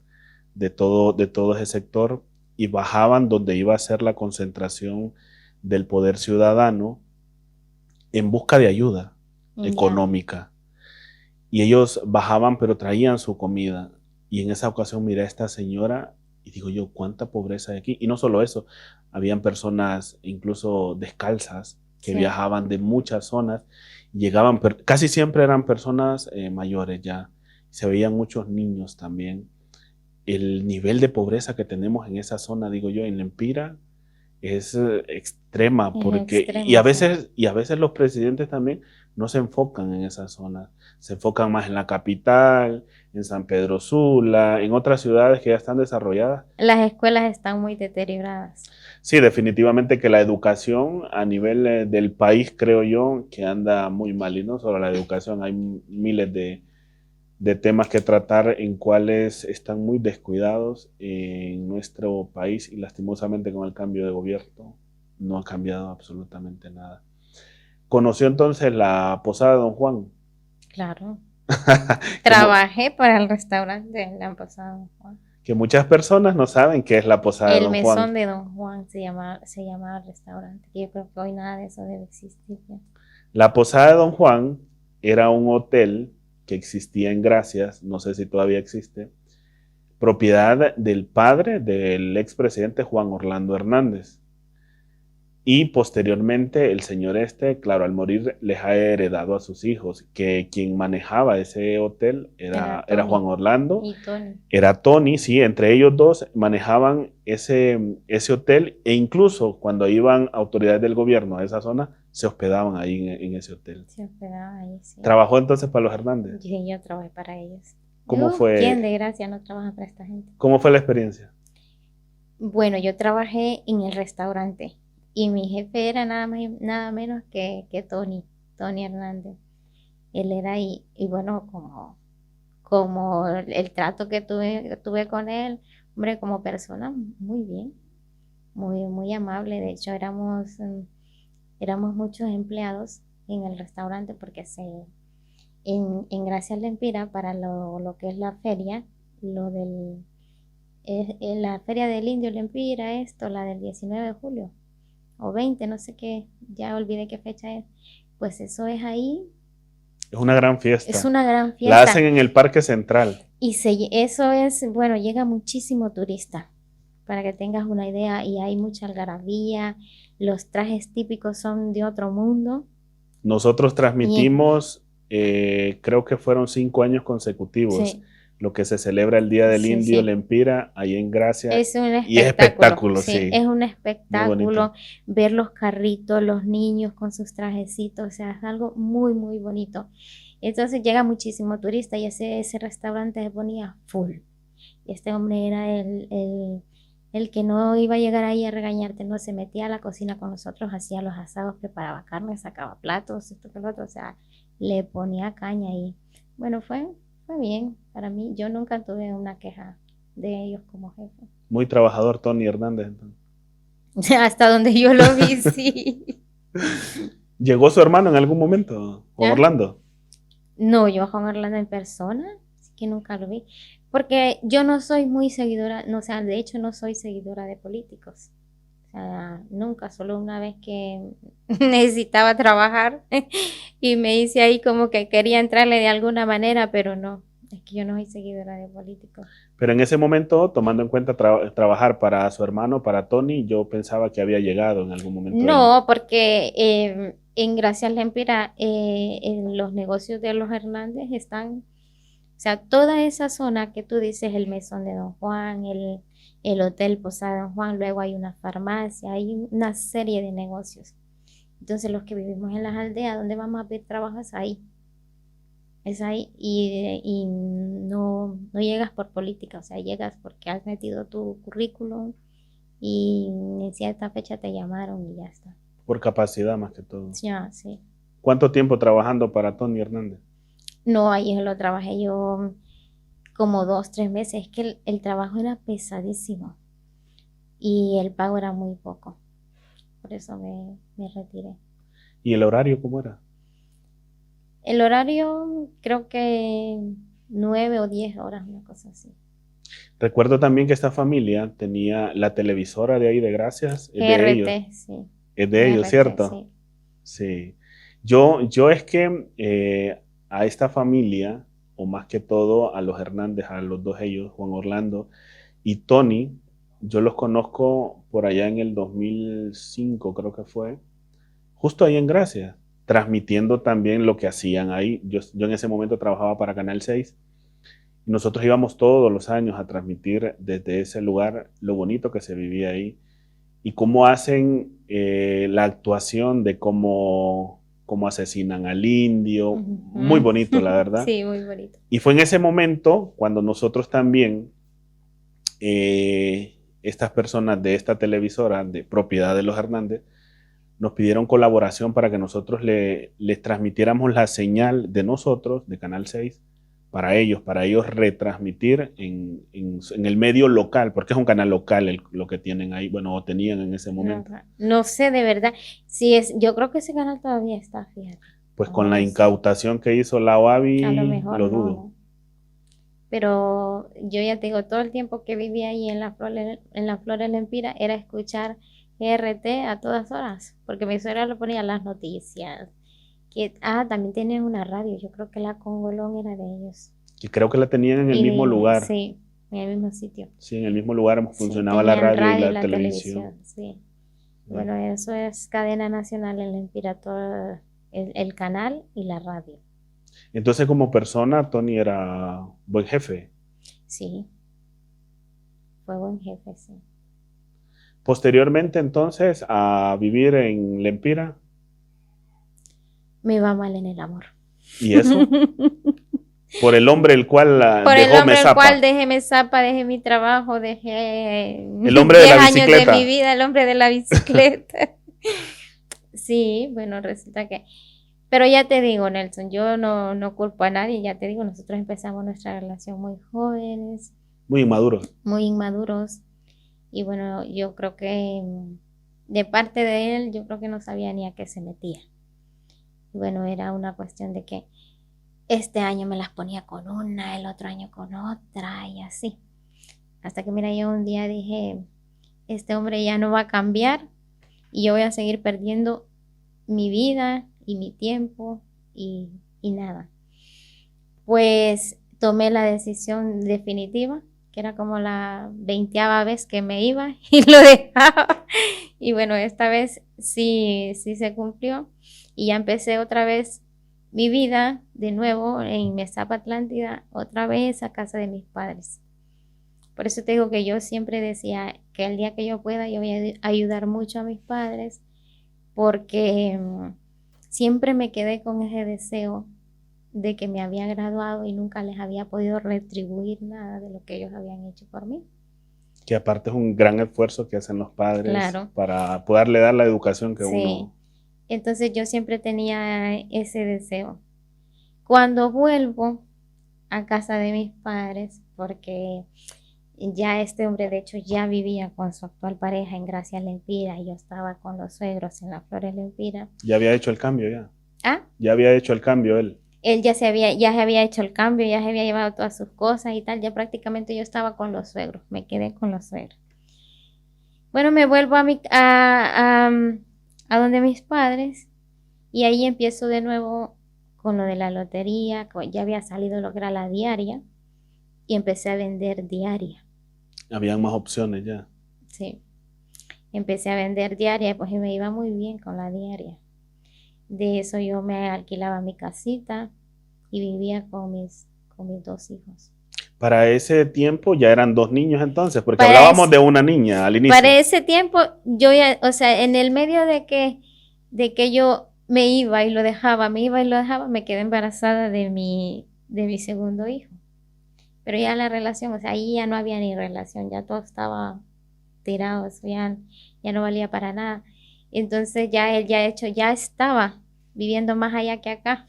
de todo ese sector y bajaban donde iba a ser la concentración del poder ciudadano en busca de ayuda Ya, económica. Y ellos bajaban, pero traían su comida. Y en esa ocasión miré a esta señora y digo yo, ¿cuánta pobreza hay aquí? Y no solo eso, habían personas incluso descalzas que sí, viajaban de muchas zonas, llegaban, casi siempre eran personas mayores ya, se veían muchos niños también. El nivel de pobreza que tenemos en esa zona, digo yo, en Lempira, es extrema, es porque extremo, sí. y a veces los presidentes también no se enfocan en esa zona, se enfocan más en la capital, en San Pedro Sula, en otras ciudades que ya están desarrolladas. Las escuelas están muy deterioradas. Sí, definitivamente que la educación a nivel del país, creo yo, que anda muy mal, y no solo la educación, hay miles de temas que tratar en cuales están muy descuidados en nuestro país y lastimosamente con el cambio de gobierno no ha cambiado absolutamente nada. ¿Conoció entonces la Posada de Don Juan? Claro. Como Trabajé para el restaurante el año pasado, Juan. que muchas personas no saben qué es la Posada de El Don Juan. mesón de Don Juan se llamaba el restaurante. Yo creo que hoy nada de eso debe existir ya. La Posada de Don Juan era un hotel que existía en Gracias, no sé si todavía existe, propiedad del padre del expresidente Juan Orlando Hernández. Y posteriormente el señor este, claro, al morir les ha heredado a sus hijos, que quien manejaba ese hotel Era era Juan Tony Orlando, y Tony. era Tony, sí, entre ellos dos manejaban ese hotel e incluso cuando iban autoridades del gobierno a esa zona, se hospedaban ahí en ese hotel. Se hospedaba ahí, sí. Trabajó entonces para los Hernández. Yo trabajé para ellos. ¿Cómo ¿Quién fue, de gracia no trabaja para esta gente? cómo fue la experiencia? Bueno, yo trabajé en el restaurante, y mi jefe era nada más, nada menos que Tony Hernández. Él era ahí, y bueno, como el trato que tuve con él, hombre, como persona, muy bien, muy, muy amable. De hecho, éramos muchos empleados en el restaurante, porque en Gracias Lempira, para lo que es la feria, lo del, la feria del Indio Lempira, la del 19 de julio, o 20, no sé qué, ya olvidé qué fecha es, pues eso es ahí, Es una gran es fiesta. una gran La hacen fiesta. en el Parque Central. Eso es, bueno, llega muchísimo turista, para que tengas una idea, y hay mucha algarabía, los trajes típicos son de otro mundo, Nosotros y transmitimos, creo que fueron 5 años consecutivos, sí, lo que se celebra el Día del sí, Indio sí, Lempira, ahí en Gracia, es un y es espectáculo, espectáculo, sí, sí, es un muy bonito. espectáculo ver los carritos, los niños con sus trajecitos, o sea, es algo muy, muy bonito. Entonces llega muchísimo turista, y ese restaurante se ponía full. Y este hombre era el que no iba a llegar ahí a regañarte, no, se metía a la cocina con nosotros, hacía los asados, preparaba carne, sacaba platos, esto que lo otro, o sea, le ponía caña ahí. Bueno, fue bien para mí. Yo nunca tuve una queja de ellos como jefe. Muy trabajador Tony Hernández. Entonces. Hasta donde yo lo vi, sí. ¿Llegó su hermano en algún momento, Juan ¿Ya? Orlando? No, yo a Juan Orlando en persona, sí que nunca lo vi. Porque yo no soy muy seguidora, no, o sea, de hecho no soy seguidora de políticos. O sea, nunca, solo una vez que necesitaba trabajar y me hice ahí como que quería entrarle de alguna manera, pero no, es que yo no soy seguidora de políticos. Pero en ese momento, tomando en cuenta trabajar para su hermano, para Tony, yo pensaba que había llegado en algún momento él. No, porque en Gracias Lempira en los negocios de los Hernández están, o sea, toda esa zona que tú dices, el Mesón de Don Juan, el Hotel Posada Don Juan, luego hay una farmacia, hay una serie de negocios. Entonces los que vivimos en las aldeas, donde vamos a pedir trabajo es ahí y no, no llegas por política, o sea, llegas porque has metido tu currículum y en cierta fecha te llamaron y ya está. Por capacidad más que todo. Ya, sí. ¿Cuánto tiempo trabajando para Tony Hernández? No, ahí lo trabajé yo como 2, 3 meses. Es que el trabajo era pesadísimo y el pago era muy poco. Por eso me retiré. ¿Y el horario cómo era? El horario creo que 9 o 10 horas, una cosa así. Recuerdo también que esta familia tenía la televisora de ahí de Gracias, es de ellos. GRT, sí. Es de ellos, GRT, ¿cierto? sí. Sí. Yo es que a esta familia, o más que todo a los Hernández, a los dos ellos, Juan Orlando y Tony, yo los conozco por allá en el 2005, creo que fue, justo ahí en Gracia, transmitiendo también lo que hacían ahí. Yo en ese momento trabajaba para Canal 6 y nosotros íbamos todos los años a transmitir desde ese lugar lo bonito que se vivía ahí y cómo hacen la actuación de cómo asesinan al indio. Muy Ujú. bonito, la verdad. Sí, muy bonito. Y fue en ese momento cuando nosotros también, estas personas de esta televisora de propiedad de los Hernández, nos pidieron colaboración para que nosotros les transmitiéramos la señal de nosotros, de Canal 6, para ellos retransmitir en el medio local, porque es un canal local lo que tienen ahí, bueno, o tenían en ese No, momento. no sé de verdad. Sí es, yo creo que ese canal todavía está, fíjate. Pues con No la lo sé. incautación que hizo la A lo OAVI, mejor lo no, dudo. no. Pero yo ya te digo, todo el tiempo que viví ahí en la Flor del Empira era escuchar GRT a todas horas, porque mi suegra lo ponía las noticias. También tenían una radio, yo creo que la Congolón era de ellos. Y creo que la tenían en el mismo lugar. Sí, en el mismo sitio. Sí, en el mismo lugar Sí, funcionaba la tenían radio y radio y la la televisión. televisión, sí. Sí. Bueno, eso es cadena nacional en el Empira, todo el canal y la radio. Entonces, como persona, Tony era buen jefe. Sí, fue buen jefe, sí. Posteriormente, entonces, a vivir en Lempira. Me va mal en el amor. ¿Y eso? Por el hombre el cual Por el dejó hombre el cual Mesapa. dejé Mesapa, dejé mi trabajo, dejé El hombre de 10 la años de mi bicicleta. vida, el hombre de la bicicleta. Sí, bueno, resulta que... Pero ya te digo, Nelson, yo no culpo a nadie, ya te digo, nosotros empezamos nuestra relación muy jóvenes, Muy inmaduro. muy inmaduros, y bueno, yo creo que de parte de él, yo creo que no sabía ni a qué se metía. Y bueno, era una cuestión de que este año me las ponía con una, el otro año con otra, y así. Hasta que mira, yo un día dije, este hombre ya no va a cambiar y yo voy a seguir perdiendo mi vida y mi tiempo y nada. Pues tomé la decisión definitiva, que era como la 20ª vez que me iba y lo dejaba. Y bueno, esta vez sí se cumplió y ya empecé otra vez mi vida de nuevo en Mesapa Atlántida, otra vez a casa de mis padres. Por eso te digo que yo siempre decía que el día que yo pueda, yo voy a ayudar mucho a mis padres, porque siempre me quedé con ese deseo de que me había graduado y nunca les había podido retribuir nada de lo que ellos habían hecho por mí. Que aparte es un gran esfuerzo que hacen los padres Claro, para poderle dar la educación que sí. uno... Entonces yo siempre tenía ese deseo. Cuando vuelvo a casa de mis padres, porque Ya este hombre, de hecho, ya vivía con su actual pareja en Gracia Lempira y yo estaba con los suegros en las Flores Lempira. Ya había hecho el cambio ya. Ah, Ya había hecho el cambio él. él ya se había hecho el cambio, ya se había llevado todas sus cosas y tal. Ya prácticamente yo estaba con los suegros, me quedé con los suegros. Bueno, me vuelvo a donde mis padres y ahí empiezo de nuevo con lo de la lotería, ya había salido lo que era la diaria y empecé a vender diaria, Habían más opciones ya. sí. Empecé a vender diaria, pues y me iba muy bien con la diaria. De eso yo me alquilaba mi casita y vivía con mis dos hijos. Para ese tiempo ya eran dos niños entonces, porque Para, hablábamos es- de una niña al inicio. para ese tiempo, yo ya, o sea, en el medio de que yo me iba y lo dejaba, me quedé embarazada de mi segundo hijo. Pero ya la relación, o sea, ahí ya no había ni relación, ya todo estaba tirado, eso ya no valía para nada. Entonces ya él ya estaba viviendo más allá que acá.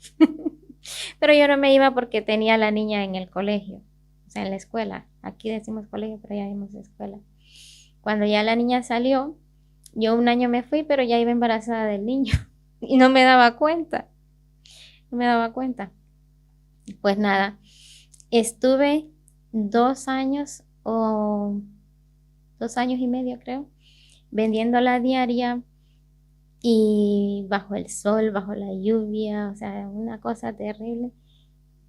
Pero yo no me iba porque tenía a la niña en el colegio, o sea, en la escuela. Aquí decimos colegio, pero ya vimos escuela. Cuando ya la niña salió, yo un año me fui, pero ya iba embarazada del niño y no me daba cuenta, no me daba cuenta. Pues nada, estuve 2 años o 2 años y medio, creo, vendiendo la diaria y bajo el sol, bajo la lluvia, o sea, una cosa terrible.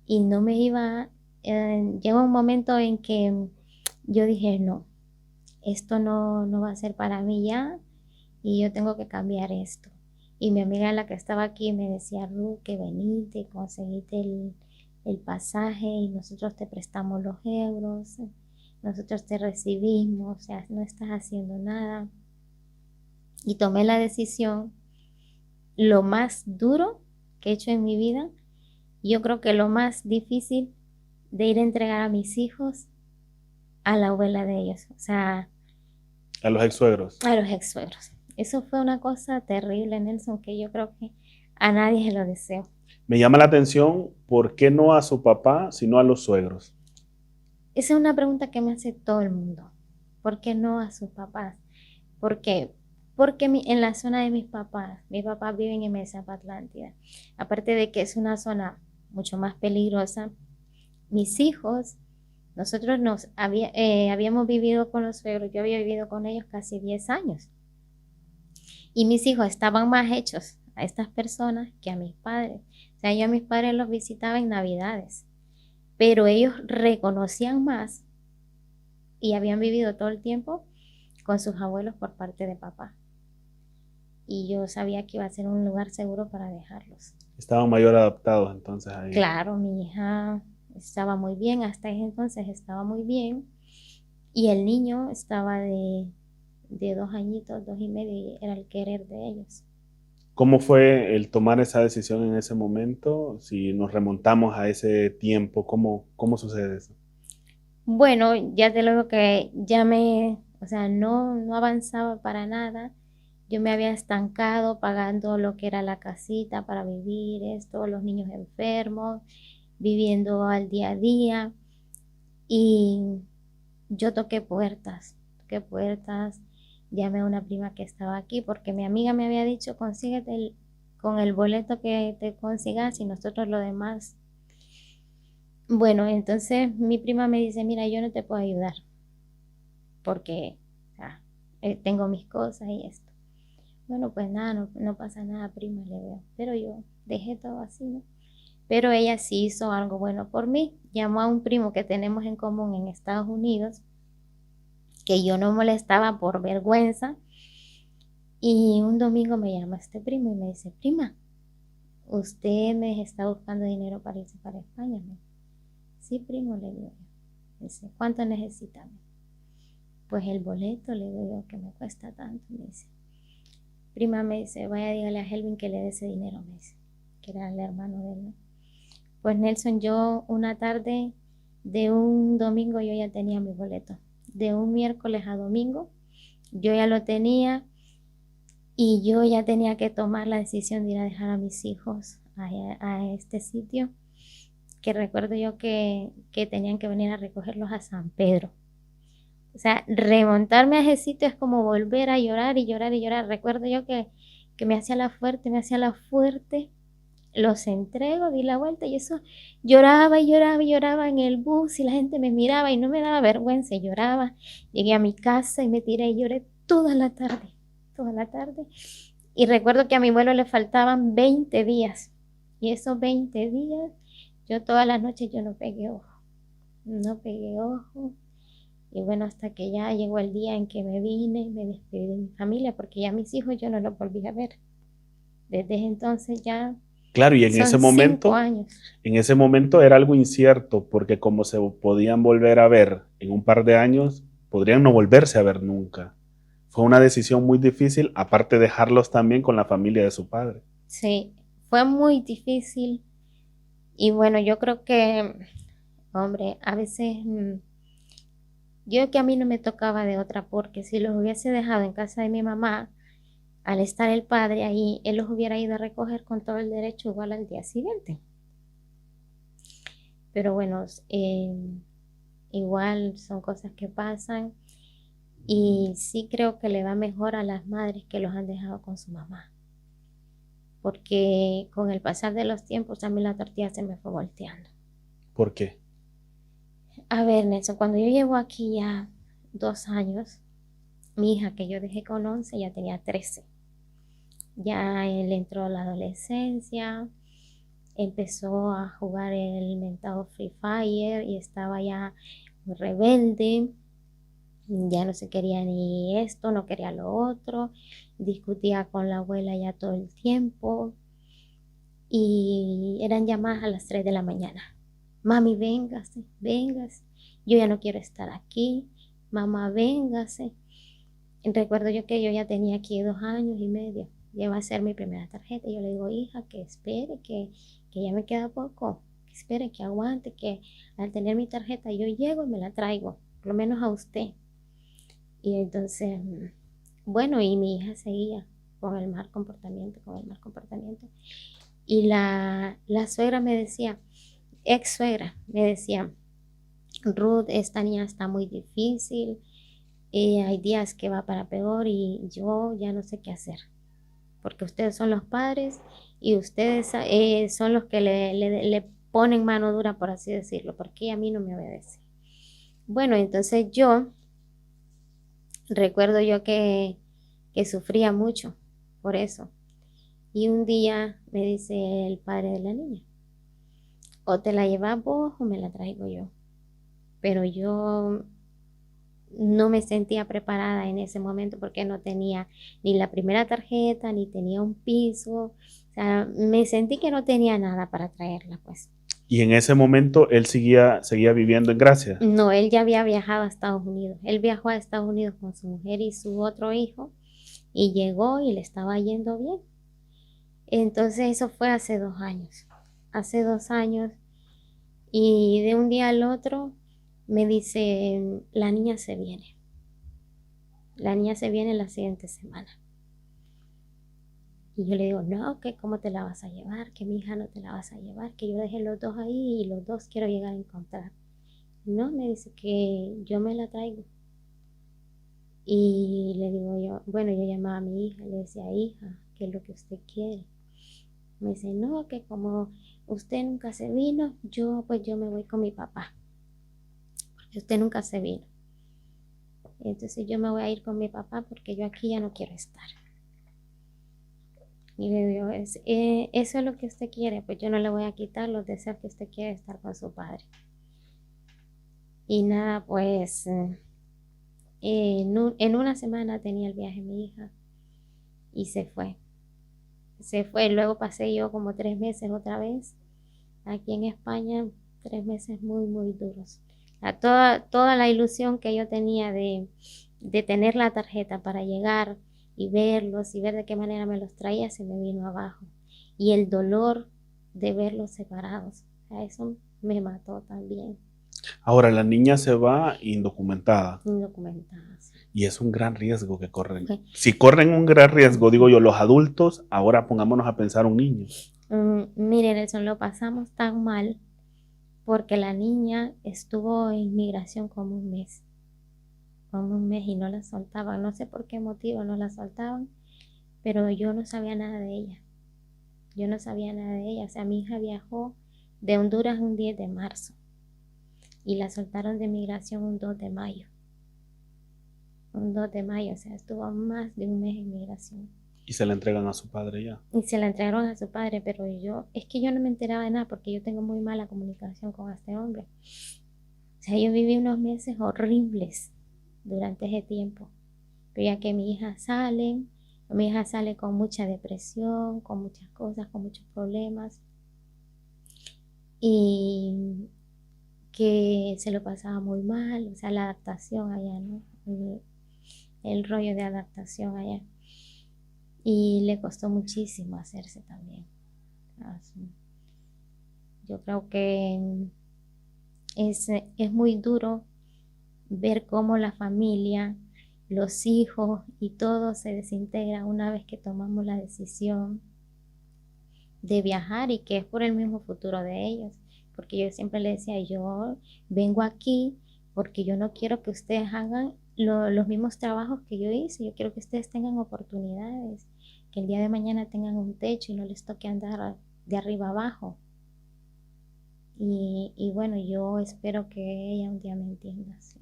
Y no me iba, llegó un momento en que yo dije, no, esto no va a ser para mí ya y yo tengo que cambiar esto. Y mi amiga la que estaba aquí me decía, Ruth, que venite, conseguiste el pasaje y nosotros te prestamos los euros, nosotros te recibimos, o sea, no estás haciendo nada. Y tomé la decisión, lo más duro que he hecho en mi vida, yo creo que lo más difícil de ir a entregar a mis hijos a la abuela de ellos, o sea, A los ex suegros. a los ex suegros. Eso fue una cosa terrible, Nelson, que yo creo que a nadie se lo deseo. Me llama la atención, ¿por qué no a su papá, sino a los suegros? Esa es una pregunta que me hace todo el mundo. ¿Por qué no a sus papás? ¿Por qué? Porque en la zona de mis papás viven en Mesa Atlántida. Aparte de que es una zona mucho más peligrosa, mis hijos, nosotros habíamos vivido con los suegros, yo había vivido con ellos casi 10 años. Y mis hijos estaban más hechos a estas personas que a mis padres. O sea, yo a mis padres los visitaba en Navidades, pero ellos reconocían más y habían vivido todo el tiempo con sus abuelos por parte de papá. Y yo sabía que iba a ser un lugar seguro para dejarlos. Estaban mayor adaptados entonces ahí. Claro, mi hija estaba muy bien, hasta ese entonces estaba muy bien. Y el niño estaba de 2 añitos, 2 y medio, y era el querer de ellos. ¿Cómo fue el tomar esa decisión en ese momento? Si nos remontamos a ese tiempo, ¿cómo sucede eso? Bueno, ya te lo digo que o sea, no avanzaba para nada. Yo me había estancado pagando lo que era la casita para vivir, esto, los niños enfermos, viviendo al día a día. Y yo toqué puertas, llamé a una prima que estaba aquí porque mi amiga me había dicho, consíguete con el boleto que te consigas y nosotros lo demás. Bueno, entonces mi prima me dice, mira, yo no te puedo ayudar porque o sea, tengo mis cosas y esto. Bueno, pues nada, no pasa nada, prima, le veo. Pero yo dejé todo así, ¿no? Pero ella sí hizo algo bueno por mí. Llamó a un primo que tenemos en común en Estados Unidos, que yo no molestaba por vergüenza. Y un domingo me llama este primo y me dice, prima, usted me está buscando dinero para irse para España, ¿no? Sí, primo, le digo yo. Dice, ¿cuánto necesita? Pues el boleto, le digo que me cuesta tanto, me dice. Prima me dice, vaya, dígale a Helvin que le dé ese dinero, me dice, que era el hermano de él, ¿no? Pues Nelson, yo una tarde de un domingo yo ya tenía mi boleto. De un miércoles a domingo yo ya lo tenía y yo ya tenía que tomar la decisión de ir a dejar a mis hijos a este sitio, que recuerdo yo que tenían que venir a recogerlos a San Pedro. sea, remontarme a ese sitio es como volver a llorar y llorar y llorar. Recuerdo yo que me hacía la fuerte, los entrego, di la vuelta y eso lloraba y lloraba y lloraba en el bus y la gente me miraba y no me daba vergüenza, y lloraba. Llegué a mi casa y me tiré y lloré toda la tarde. Y recuerdo que a mi abuelo le faltaban 20 días y esos 20 días yo todas las noches yo no pegué ojo, no pegué ojo. Y bueno, hasta que ya llegó el día en que me vine, me despedí de mi familia, porque ya mis hijos yo no los volví a ver. Desde ese entonces ya Claro, y son 5 años. en ese momento era algo incierto, porque como se podían volver a ver en un par de años, podrían no volverse a ver nunca. Fue una decisión muy difícil, aparte de dejarlos también con la familia de su padre. Sí, fue muy difícil. Y bueno, yo creo que, hombre, a veces yo que a mí no me tocaba de otra, porque si los hubiese dejado en casa de mi mamá, al estar el padre ahí, él los hubiera ido a recoger con todo el derecho igual al día siguiente. Pero bueno, igual son cosas que pasan y sí creo que le va mejor a las madres que los han dejado con su mamá, porque con el pasar de los tiempos a mí la tortilla se me fue volteando. ¿Por qué? A ver, Nelson, cuando yo llevo aquí ya 2 años, mi hija que yo dejé con 11 ya tenía 13. Ya él entró a la adolescencia, empezó a jugar el mentado Free Fire y estaba ya muy rebelde, ya no se quería ni esto, no quería lo otro, discutía con la abuela ya todo el tiempo y eran llamadas a las 3 de la mañana. Mami, véngase, véngase, yo ya no quiero estar aquí, mamá, véngase. Recuerdo yo que yo ya tenía aquí 2 años y medio, ya va a ser mi primera tarjeta. Y yo le digo, hija, que espere, que ya me queda poco, que espere, que aguante, que al tener mi tarjeta yo llego y me la traigo, por lo menos a usted. Y entonces, bueno, y mi hija seguía con el mal comportamiento, con el mal comportamiento. Y la suegra me decía, ex suegra, me decía, Ruth, esta niña está muy difícil, hay días que va para peor y yo ya no sé qué hacer, porque ustedes son los padres y ustedes son los que le ponen mano dura, por así decirlo, porque ella a mí no me obedece. Bueno, entonces yo recuerdo yo que sufría mucho por eso. Y un día me dice el padre de la niña, o te la llevas vos o me la traigo yo. Pero yo no me sentía preparada en ese momento porque no tenía ni la primera tarjeta, ni tenía un piso. O sea, me sentí que no tenía nada para traerla, pues. Y en ese momento él seguía viviendo en Gracia. No, él ya había viajado a Estados Unidos. Él viajó a Estados Unidos con su mujer y su otro hijo y llegó y le estaba yendo bien. Entonces eso fue hace 2 años. Hace 2 años y de un día al otro me dice, la niña se viene. La niña se viene la siguiente semana. Y yo le digo, no, que cómo te la vas a llevar, que mi hija no te la vas a llevar, que yo dejé los dos ahí y los dos quiero llegar a encontrar. No, me dice que yo me la traigo. Y le digo yo, bueno, yo llamaba a mi hija, le decía, hija, ¿qué es lo que usted quiere? Me dice, no, que como usted nunca se vino, yo me voy con mi papá, porque usted nunca se vino. Entonces yo me voy a ir con mi papá porque yo aquí ya no quiero estar. Y le digo, eso es lo que usted quiere, pues yo no le voy a quitar los deseos que usted quiere estar con su padre. Y nada, pues en una semana tenía el viaje mi hija y se fue. Se fue, luego pasé yo como 3 meses otra vez aquí en España, 3 meses muy, muy duros. Toda la ilusión que yo tenía de tener la tarjeta para llegar y verlos y ver de qué manera me los traía se me vino abajo. Y el dolor de verlos separados, a eso me mató también, Ahora la niña se va indocumentada indocumentadas. y es un gran riesgo que corren. Ok. Si corren un gran riesgo, digo yo, los adultos, ahora pongámonos a pensar un niño. Miren, eso lo pasamos tan mal porque la niña estuvo en migración como un mes. como un mes y no la soltaban. No sé por qué motivo no la soltaban, pero yo no sabía nada de ella. Yo no sabía nada de ella. O sea, mi hija viajó de Honduras un 10 de marzo y la soltaron de migración un 2 de mayo. Un 2 de mayo, o sea, estuvo más de un mes en migración. Y se la entregan a su padre ya. Y se la entregaron a su padre, pero es que yo no me enteraba de nada porque yo tengo muy mala comunicación con este hombre. O sea, yo viví unos meses horribles durante ese tiempo. Pero ya que mi hija sale con mucha depresión, con muchas cosas, con muchos problemas. Y que se lo pasaba muy mal, o sea, la adaptación allá, ¿no? El rollo de adaptación allá. Y le costó muchísimo hacerse también. Así. Yo creo que es muy duro ver cómo la familia, los hijos y todo se desintegra una vez que tomamos la decisión de viajar y que es por el mismo futuro de ellos. Porque yo siempre le decía, yo vengo aquí porque yo no quiero que ustedes hagan los mismos trabajos que yo hice, yo quiero que ustedes tengan oportunidades, que el día de mañana tengan un techo y no les toque andar de arriba abajo. Y bueno, yo espero que ella un día me entienda así.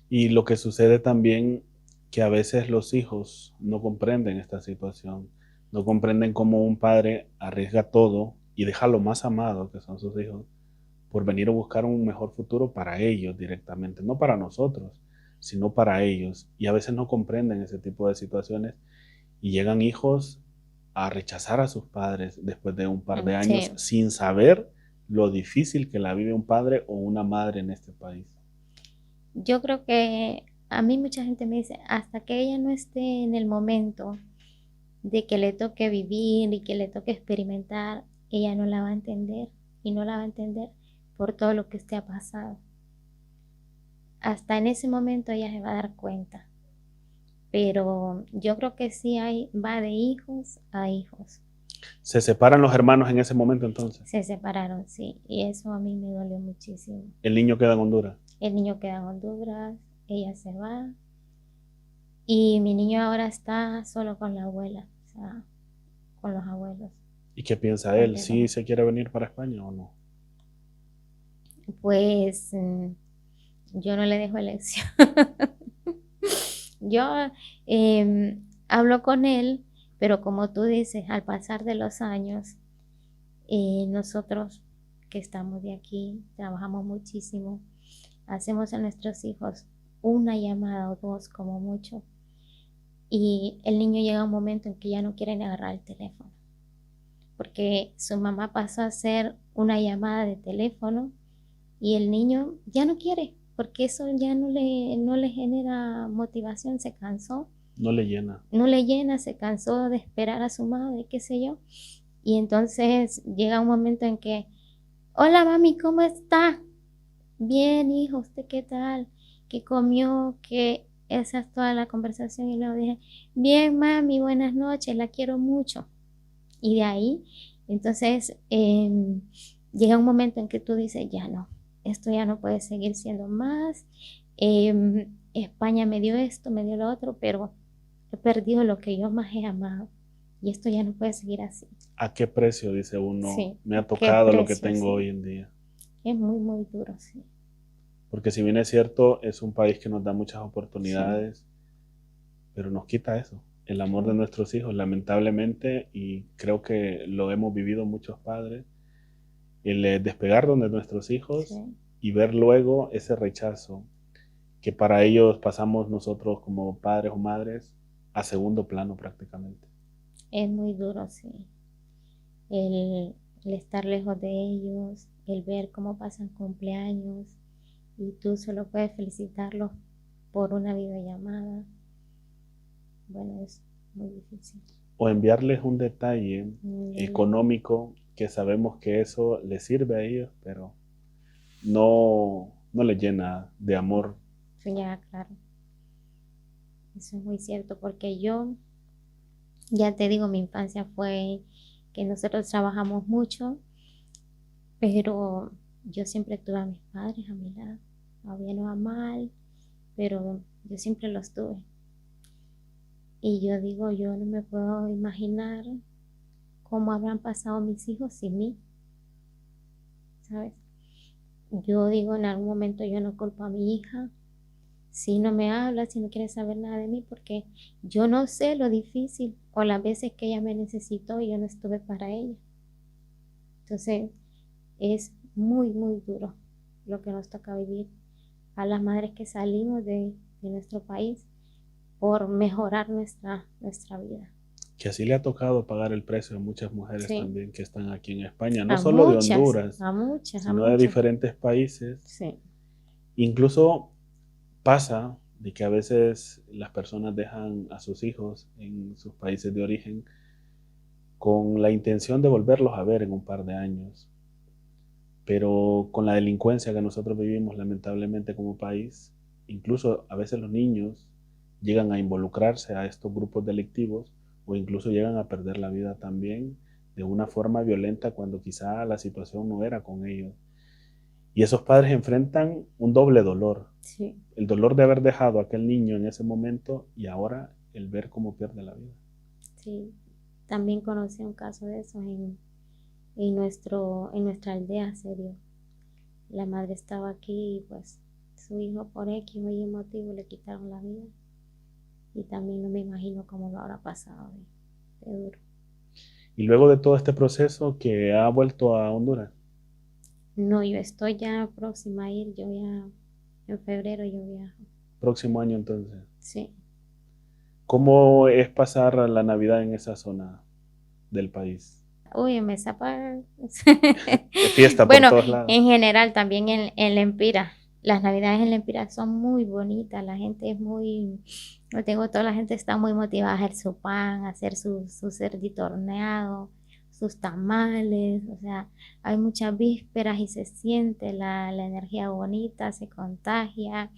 Y lo que sucede también, que a veces los hijos no comprenden esta situación, no comprenden cómo un padre arriesga todo y deja lo más amado que son sus hijos por venir a buscar un mejor futuro para ellos directamente, no para nosotros, sino para ellos. Y a veces no comprenden ese tipo de situaciones y llegan hijos a rechazar a sus padres después de un par de años Sí. sin saber lo difícil que la vive un padre o una madre en este país. Yo creo que a mí mucha gente me dice, hasta que ella no esté en el momento de que le toque vivir y que le toque experimentar, ella no la va a entender y no la va a entender por todo lo que usted ha pasado. Hasta en ese momento ella se va a dar cuenta. Pero yo creo que sí va de hijos a hijos. Se separan los hermanos en ese momento entonces. Se separaron, sí, y eso a mí me dolió muchísimo. El niño queda en Honduras. El niño queda en Honduras, ella se va y mi niño ahora está solo con la abuela, o sea, con los abuelos. ¿Y qué piensa él? ¿Sí se quiere venir para España o no? Pues yo no le dejo elección. Yo hablo con él, pero como tú dices, al pasar de los años, nosotros que estamos de aquí, trabajamos muchísimo, hacemos a nuestros hijos una llamada o dos como mucho, y el niño llega a un momento en que ya no quiere ni agarrar el teléfono, porque su mamá pasó a hacer una llamada de teléfono y el niño ya no quiere, porque eso ya no le genera motivación, se cansó. No le llena. No le llena, se cansó de esperar a su madre, qué sé yo. Y entonces llega un momento en que, hola mami, ¿cómo está? Bien, hijo, ¿usted qué tal? ¿Qué comió? ¿Qué? Esa es toda la conversación. Y luego dije, bien, mami, buenas noches, la quiero mucho. Y de ahí, entonces, llega un momento en que tú dices, ya no, esto ya no puede seguir siendo más. España me dio esto, me dio lo otro, pero he perdido lo que yo más he amado. Y esto ya no puede seguir así. ¿A qué precio, dice uno, Sí, me ha qué tocado lo que precio, tengo sí. hoy en día? Es muy, muy duro, sí. Porque si bien es cierto, es un país que nos da muchas Sí, oportunidades, pero nos quita eso, el amor de sí, nuestros hijos, lamentablemente, y creo que lo hemos vivido muchos padres, el despegar de nuestros hijos sí. y ver luego ese rechazo que para ellos pasamos nosotros como padres o madres a segundo plano prácticamente. Es muy duro, sí. El estar lejos de ellos, el ver cómo pasan cumpleaños y tú solo puedes felicitarlos por una videollamada. Bueno, es muy difícil. O enviarles un detalle Mm, económico que sabemos que eso les sirve a ellos, pero no les llena de amor. Sí, ya, claro. Eso es muy cierto porque yo, ya te digo, mi infancia fue que nosotros trabajamos mucho, pero yo siempre tuve a mis padres a mi lado, a bien o a mal, pero yo siempre los tuve. Y yo digo, yo no me puedo imaginar cómo habrán pasado mis hijos sin mí, ¿sabes? Yo digo, en algún momento yo no culpo a mi hija, si no me habla, si no quiere saber nada de mí, porque yo no sé lo difícil o las veces que ella me necesitó y yo no estuve para ella. Entonces, es muy, muy duro lo que nos toca vivir a las madres que salimos de nuestro país por mejorar nuestra vida. Que así le ha tocado pagar el precio a muchas mujeres Sí. también que están aquí en España, no A solo de muchas, Honduras, a muchas. sino de diferentes países. Sí, Incluso pasa de que a veces las personas dejan a sus hijos en sus países de origen con la intención de volverlos a ver en un par de años. Pero con la delincuencia que nosotros vivimos lamentablemente como país, incluso a veces los niños llegan a involucrarse a estos grupos delictivos o incluso llegan a perder la vida también de una forma violenta cuando quizá la situación no era con ellos. Y esos padres enfrentan un doble dolor. sí. El dolor de haber dejado a aquel niño en ese momento y ahora el ver cómo pierde la vida. Sí, también conocí un caso de eso en nuestra aldea, serio. La madre estaba aquí y pues su hijo por X o Y motivo le quitaron la vida. Y también no me imagino cómo lo habrá pasado de duro. Y luego de todo este proceso que ha vuelto a Honduras. No, yo estoy ya próxima a ir, yo ya en febrero yo viajo. Próximo año entonces. Sí. ¿Cómo es pasar la Navidad en esa zona del país? Uy, me zapa. De fiesta por Bueno, todos lados. en general también en Lempira. Las navidades en Lempira son muy bonitas, la gente es muy, no tengo, toda la gente está muy motivada a hacer su pan, a hacer su cerdito horneado, sus tamales, o sea, hay muchas vísperas y se siente la energía bonita, se contagia,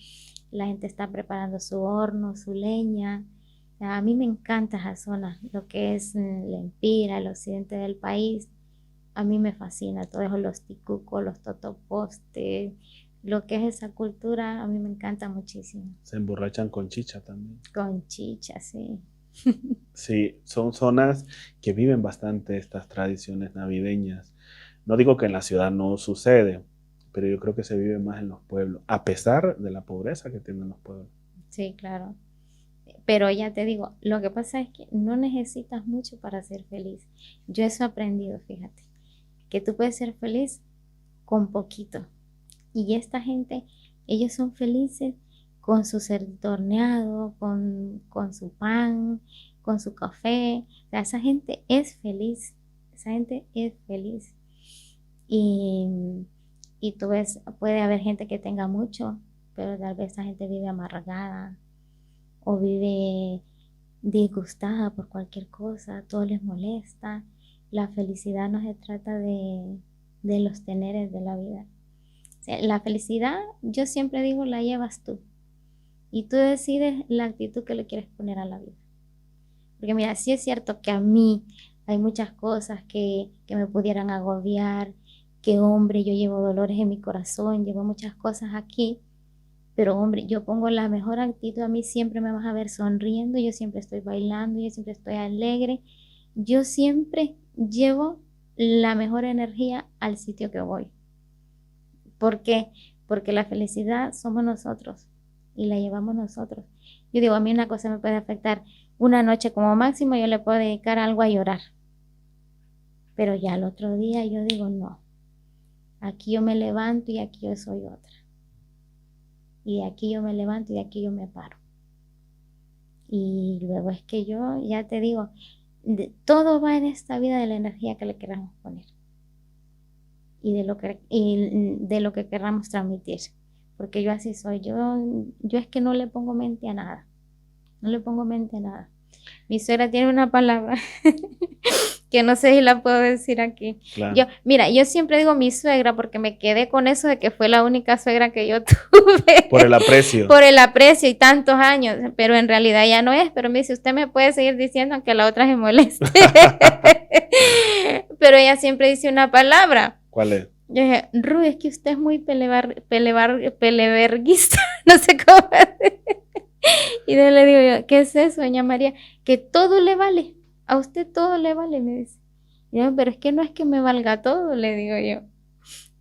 la gente está preparando su horno, su leña. O sea, a mí me encanta esa zona, lo que es Lempira, el occidente del país. A mí me fascina todo eso, los ticucos, los totopostes, lo que es esa cultura, a mí me encanta muchísimo. Se emborrachan con chicha también. Con chicha, sí. Sí, son zonas que viven bastante estas tradiciones navideñas. No digo que en la ciudad no sucede, pero yo creo que se vive más en los pueblos, a pesar de la pobreza que tienen los pueblos. Sí, claro. Pero ya te digo, lo que pasa es que no necesitas mucho para ser feliz. Yo eso he aprendido, fíjate, que tú puedes ser feliz con poquito. Y esta gente, ellos son felices con su cerdito horneado, con su pan, con su café. O sea, esa gente es feliz. Esa gente es feliz. Y, y tú ves, puede haber gente que tenga mucho, pero tal vez esa gente vive amargada o vive disgustada por cualquier cosa, todo les molesta. La felicidad no se trata de los teneres de la vida. O sea, la felicidad, yo siempre digo, la llevas tú. Y tú decides la actitud que le quieres poner a la vida. Porque mira, sí es cierto que a mí hay muchas cosas que me pudieran agobiar, que hombre, yo llevo dolores en mi corazón, llevo muchas cosas aquí, pero hombre, yo pongo la mejor actitud, a mí siempre me vas a ver sonriendo, yo siempre estoy bailando, yo siempre estoy alegre, yo siempre llevo la mejor energía al sitio que voy. ¿Por qué? Porque la felicidad somos nosotros y la llevamos nosotros. Yo digo, a mí una cosa me puede afectar una noche como máximo, yo le puedo dedicar algo a llorar. Pero ya el otro día yo digo, no, aquí yo me levanto y aquí yo soy otra. Y aquí yo me levanto y aquí yo me paro. Y luego es que yo, ya te digo, todo va en esta vida de la energía que le queramos poner. Y de lo que queramos transmitir. Porque yo así soy. Yo es que no le pongo mente a nada. No le pongo mente a nada. Mi suegra tiene una palabra que no sé si la puedo decir aquí. Claro. Yo siempre digo mi suegra porque me quedé con eso de que fue la única suegra que yo tuve. Por el aprecio. Por el aprecio y tantos años, pero en realidad ya no es. Pero me dice, usted me puede seguir diciendo aunque la otra se moleste. Pero ella siempre dice una palabra. ¿Cuál es? Yo dije, Rudy, es que usted es muy peleverguista. No sé cómo decir. Y yo le digo yo, ¿qué es eso, doña María? Que todo le vale, a usted todo le vale, me dice. Y yo, pero es que no es que me valga todo, le digo yo.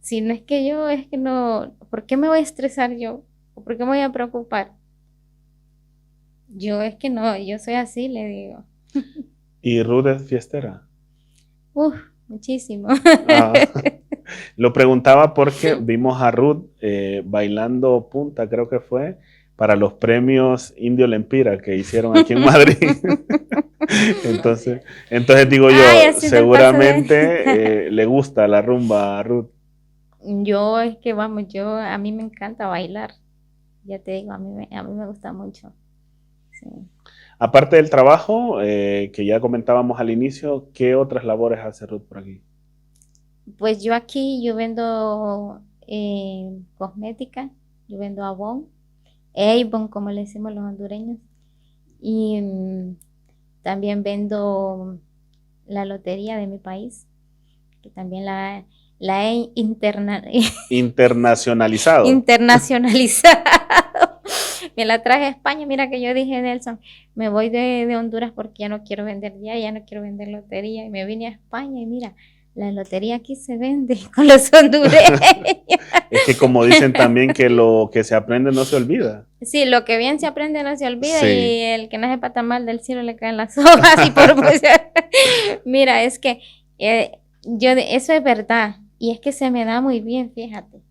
Si no es que yo, es que no, ¿por qué me voy a estresar yo? ¿O por qué me voy a preocupar? Yo es que no, yo soy así, le digo. ¿Y Ruth es fiestera? Uf, muchísimo. Ah, lo preguntaba porque vimos a Ruth bailando punta, creo que fue, para los premios Indio Lempira que hicieron aquí en Madrid. Entonces digo Ay, yo, haciendo el paso de... seguramente le gusta la rumba a Ruth. Yo es que vamos, a mí me encanta bailar. Ya te digo, a mí me gusta mucho. Sí. Aparte del trabajo que ya comentábamos al inicio, ¿qué otras labores hace Ruth por aquí? Pues yo aquí, yo vendo cosmética, yo vendo Avon, Avon, como le decimos los hondureños, y también vendo la lotería de mi país, que también la he Internacionalizado. internacionalizado. Me la traje a España, mira que yo dije, Nelson, me voy de Honduras porque ya no quiero vender ya no quiero vender lotería, y me vine a España y mira, la lotería aquí se vende con los hondureños. Es que como dicen también que lo que se aprende no se olvida. Sí, lo que bien se aprende no se olvida Sí. y el que no sepa tan mal del cielo le caen las hojas y por mira, es que eso es verdad y es que se me da muy bien, fíjate.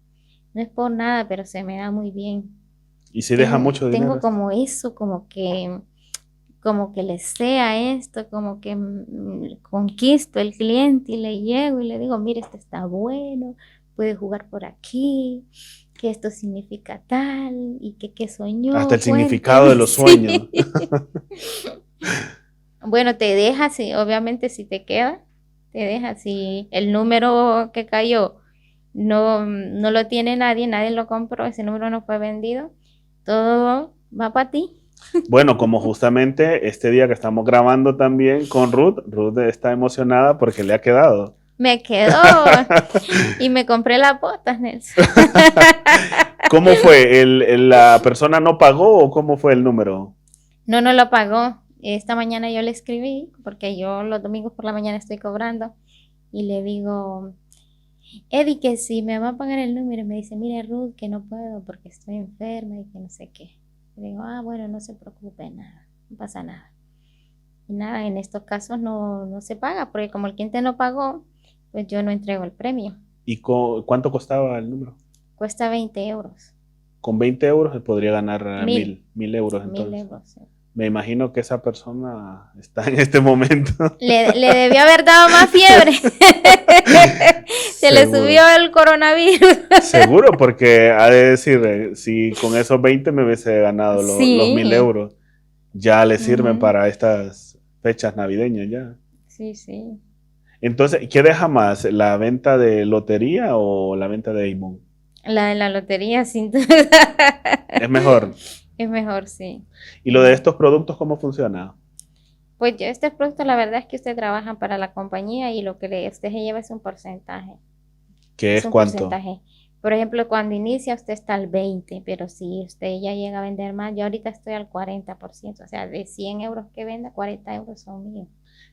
No es por nada, pero se me da muy bien. Y sí deja mucho Tengo dinero. como eso, como que le sea esto, como que conquisto el cliente y le llego y le digo, mire, esto está bueno, puede jugar por aquí, que esto significa tal, y que Hasta soñó, el significado de cuénteme. los sueños. Sí. Bueno, te deja, sí, obviamente si te queda, te deja, si el número que cayó no lo tiene nadie, nadie lo compró, ese número no fue vendido, todo va para ti. Bueno, como justamente este día que estamos grabando también con Ruth, Ruth está emocionada porque le ha quedado. Me quedó y me compré las botas, Nelson. ¿Cómo fue? ¿La persona no pagó o cómo fue el número? No lo pagó. Esta mañana yo le escribí, porque yo los domingos por la mañana estoy cobrando, y le digo, Eddie, que si me va a pagar el número, y me dice, mire Ruth, que no puedo porque estoy enferma y que no sé qué. Le digo, bueno, no se preocupe, nada, no pasa nada. Y nada, en estos casos no se paga, porque como el cliente no pagó, pues yo no entrego el premio. ¿Y cuánto costaba el número? Cuesta 20 euros. Con 20 euros se podría ganar 1000, 1000 euros 1000 entonces. euros. Sí. Me imagino que esa persona está en este momento. Le debió haber dado más fiebre. Se le subió Seguro. el coronavirus. Seguro, porque ha de decir, si con esos 20 me hubiese ganado los 1000 Sí. euros, ya le sirven Ujú. para estas fechas navideñas ya. Sí, sí. Entonces, ¿qué deja más? ¿La venta de lotería o la venta de Amon? La de la lotería, sin duda. Es mejor. Es mejor, sí. ¿Y Es lo de mejor. estos productos cómo funciona? Pues yo, este producto, la verdad es que usted trabaja para la compañía y lo que usted se lleva es un porcentaje. ¿Qué Es es un cuánto? porcentaje. Por ejemplo, cuando inicia usted está al 20, pero si usted ya llega a vender más, yo ahorita estoy al 40%. O sea, de 100 euros que venda, 40 euros son míos.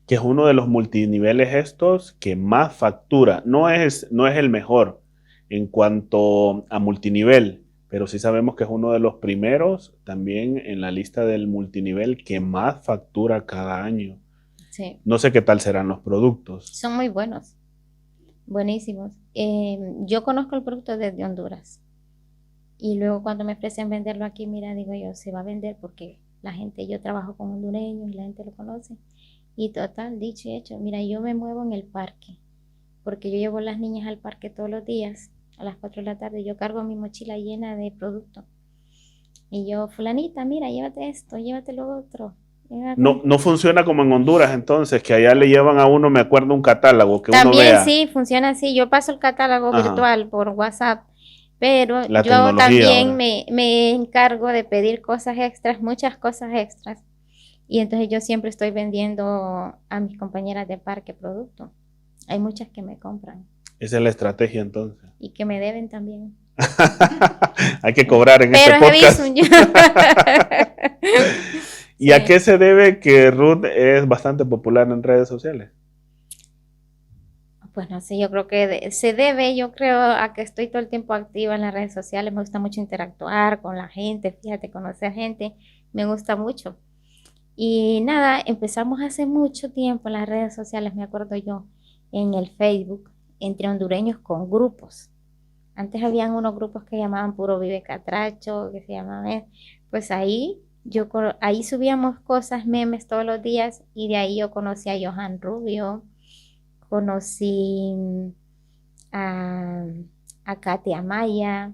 Que es uno de los multiniveles estos que más factura. No es el mejor en cuanto a multinivel, pero sí sabemos que es uno de los primeros también en la lista del multinivel que más factura cada año. Sí, No sé qué tal serán los productos. son muy buenos, buenísimos. Yo conozco el producto desde Honduras y luego cuando me ofrecen venderlo aquí, mira, digo yo, se va a vender porque la gente, yo trabajo con hondureños y la gente lo conoce. Y total, dicho y hecho, mira, yo me muevo en el parque, porque yo llevo a las niñas al parque todos los días, a las 4 de la tarde, yo cargo mi mochila llena de producto. Y yo, fulanita, mira, llévate esto, llévate lo otro. No, Llévate. no funciona como en Honduras, entonces, que allá le llevan a uno, me acuerdo, un catálogo que uno También vea. sí, funciona así. Yo paso el catálogo Ajá, virtual por WhatsApp, pero la yo tecnología también ahora. me encargo de pedir cosas extras, muchas cosas extras. Y entonces yo siempre estoy vendiendo a mis compañeras de parque producto. Hay muchas que me compran Esa es la estrategia entonces. y que me deben también. Hay que cobrar en Pero este he visto podcast. ¿Y a qué Sí. se debe que Ruth es bastante popular en redes sociales? Pues no sé, yo creo que se debe, yo creo, a que estoy todo el tiempo activa en las redes sociales, me gusta mucho interactuar con la gente, fíjate, conocer gente, me gusta mucho. Y nada, empezamos hace mucho tiempo en las redes sociales, me acuerdo yo, en el Facebook, entre hondureños con grupos. Antes habían unos grupos que llamaban Puro Vive Catracho, que se llamaban, pues ahí ahí subíamos cosas, memes todos los días, y de ahí yo conocí a Johan Rubio, conocí a, a Katia Maya,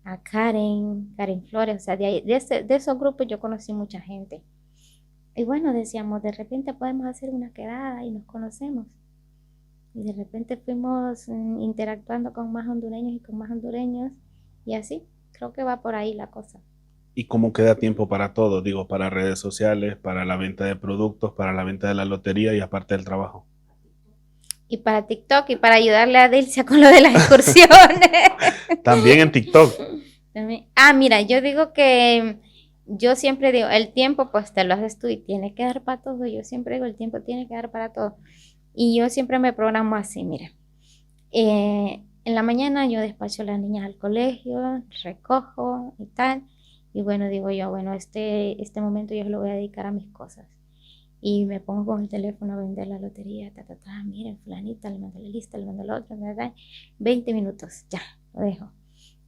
a Karen Flores, o sea, de esos grupos yo conocí mucha gente. Y bueno, decíamos, de repente podemos hacer una quedada y nos conocemos. Y de repente fuimos interactuando con más hondureños y con más hondureños y así, creo que va por ahí la cosa. ¿Y cómo queda tiempo para todo? Digo, para redes sociales, para la venta de productos, para la venta de la lotería y aparte del trabajo. Y para TikTok y para ayudarle a Dilcia con lo de las excursiones. También en TikTok. Mira, yo digo que yo siempre digo, el tiempo pues te lo haces tú y tiene que dar para todo. Yo siempre digo, el tiempo tiene que dar para todo. Y yo siempre me programo así, mira. En la mañana yo despacho a las niñas al colegio, recojo y tal. Y bueno, digo yo, bueno, este momento yo se lo voy a dedicar a mis cosas. Y me pongo con el teléfono a vender la lotería, miren, fulanita, le mando la lista, le mando la otra, 20 minutos, ya, lo dejo.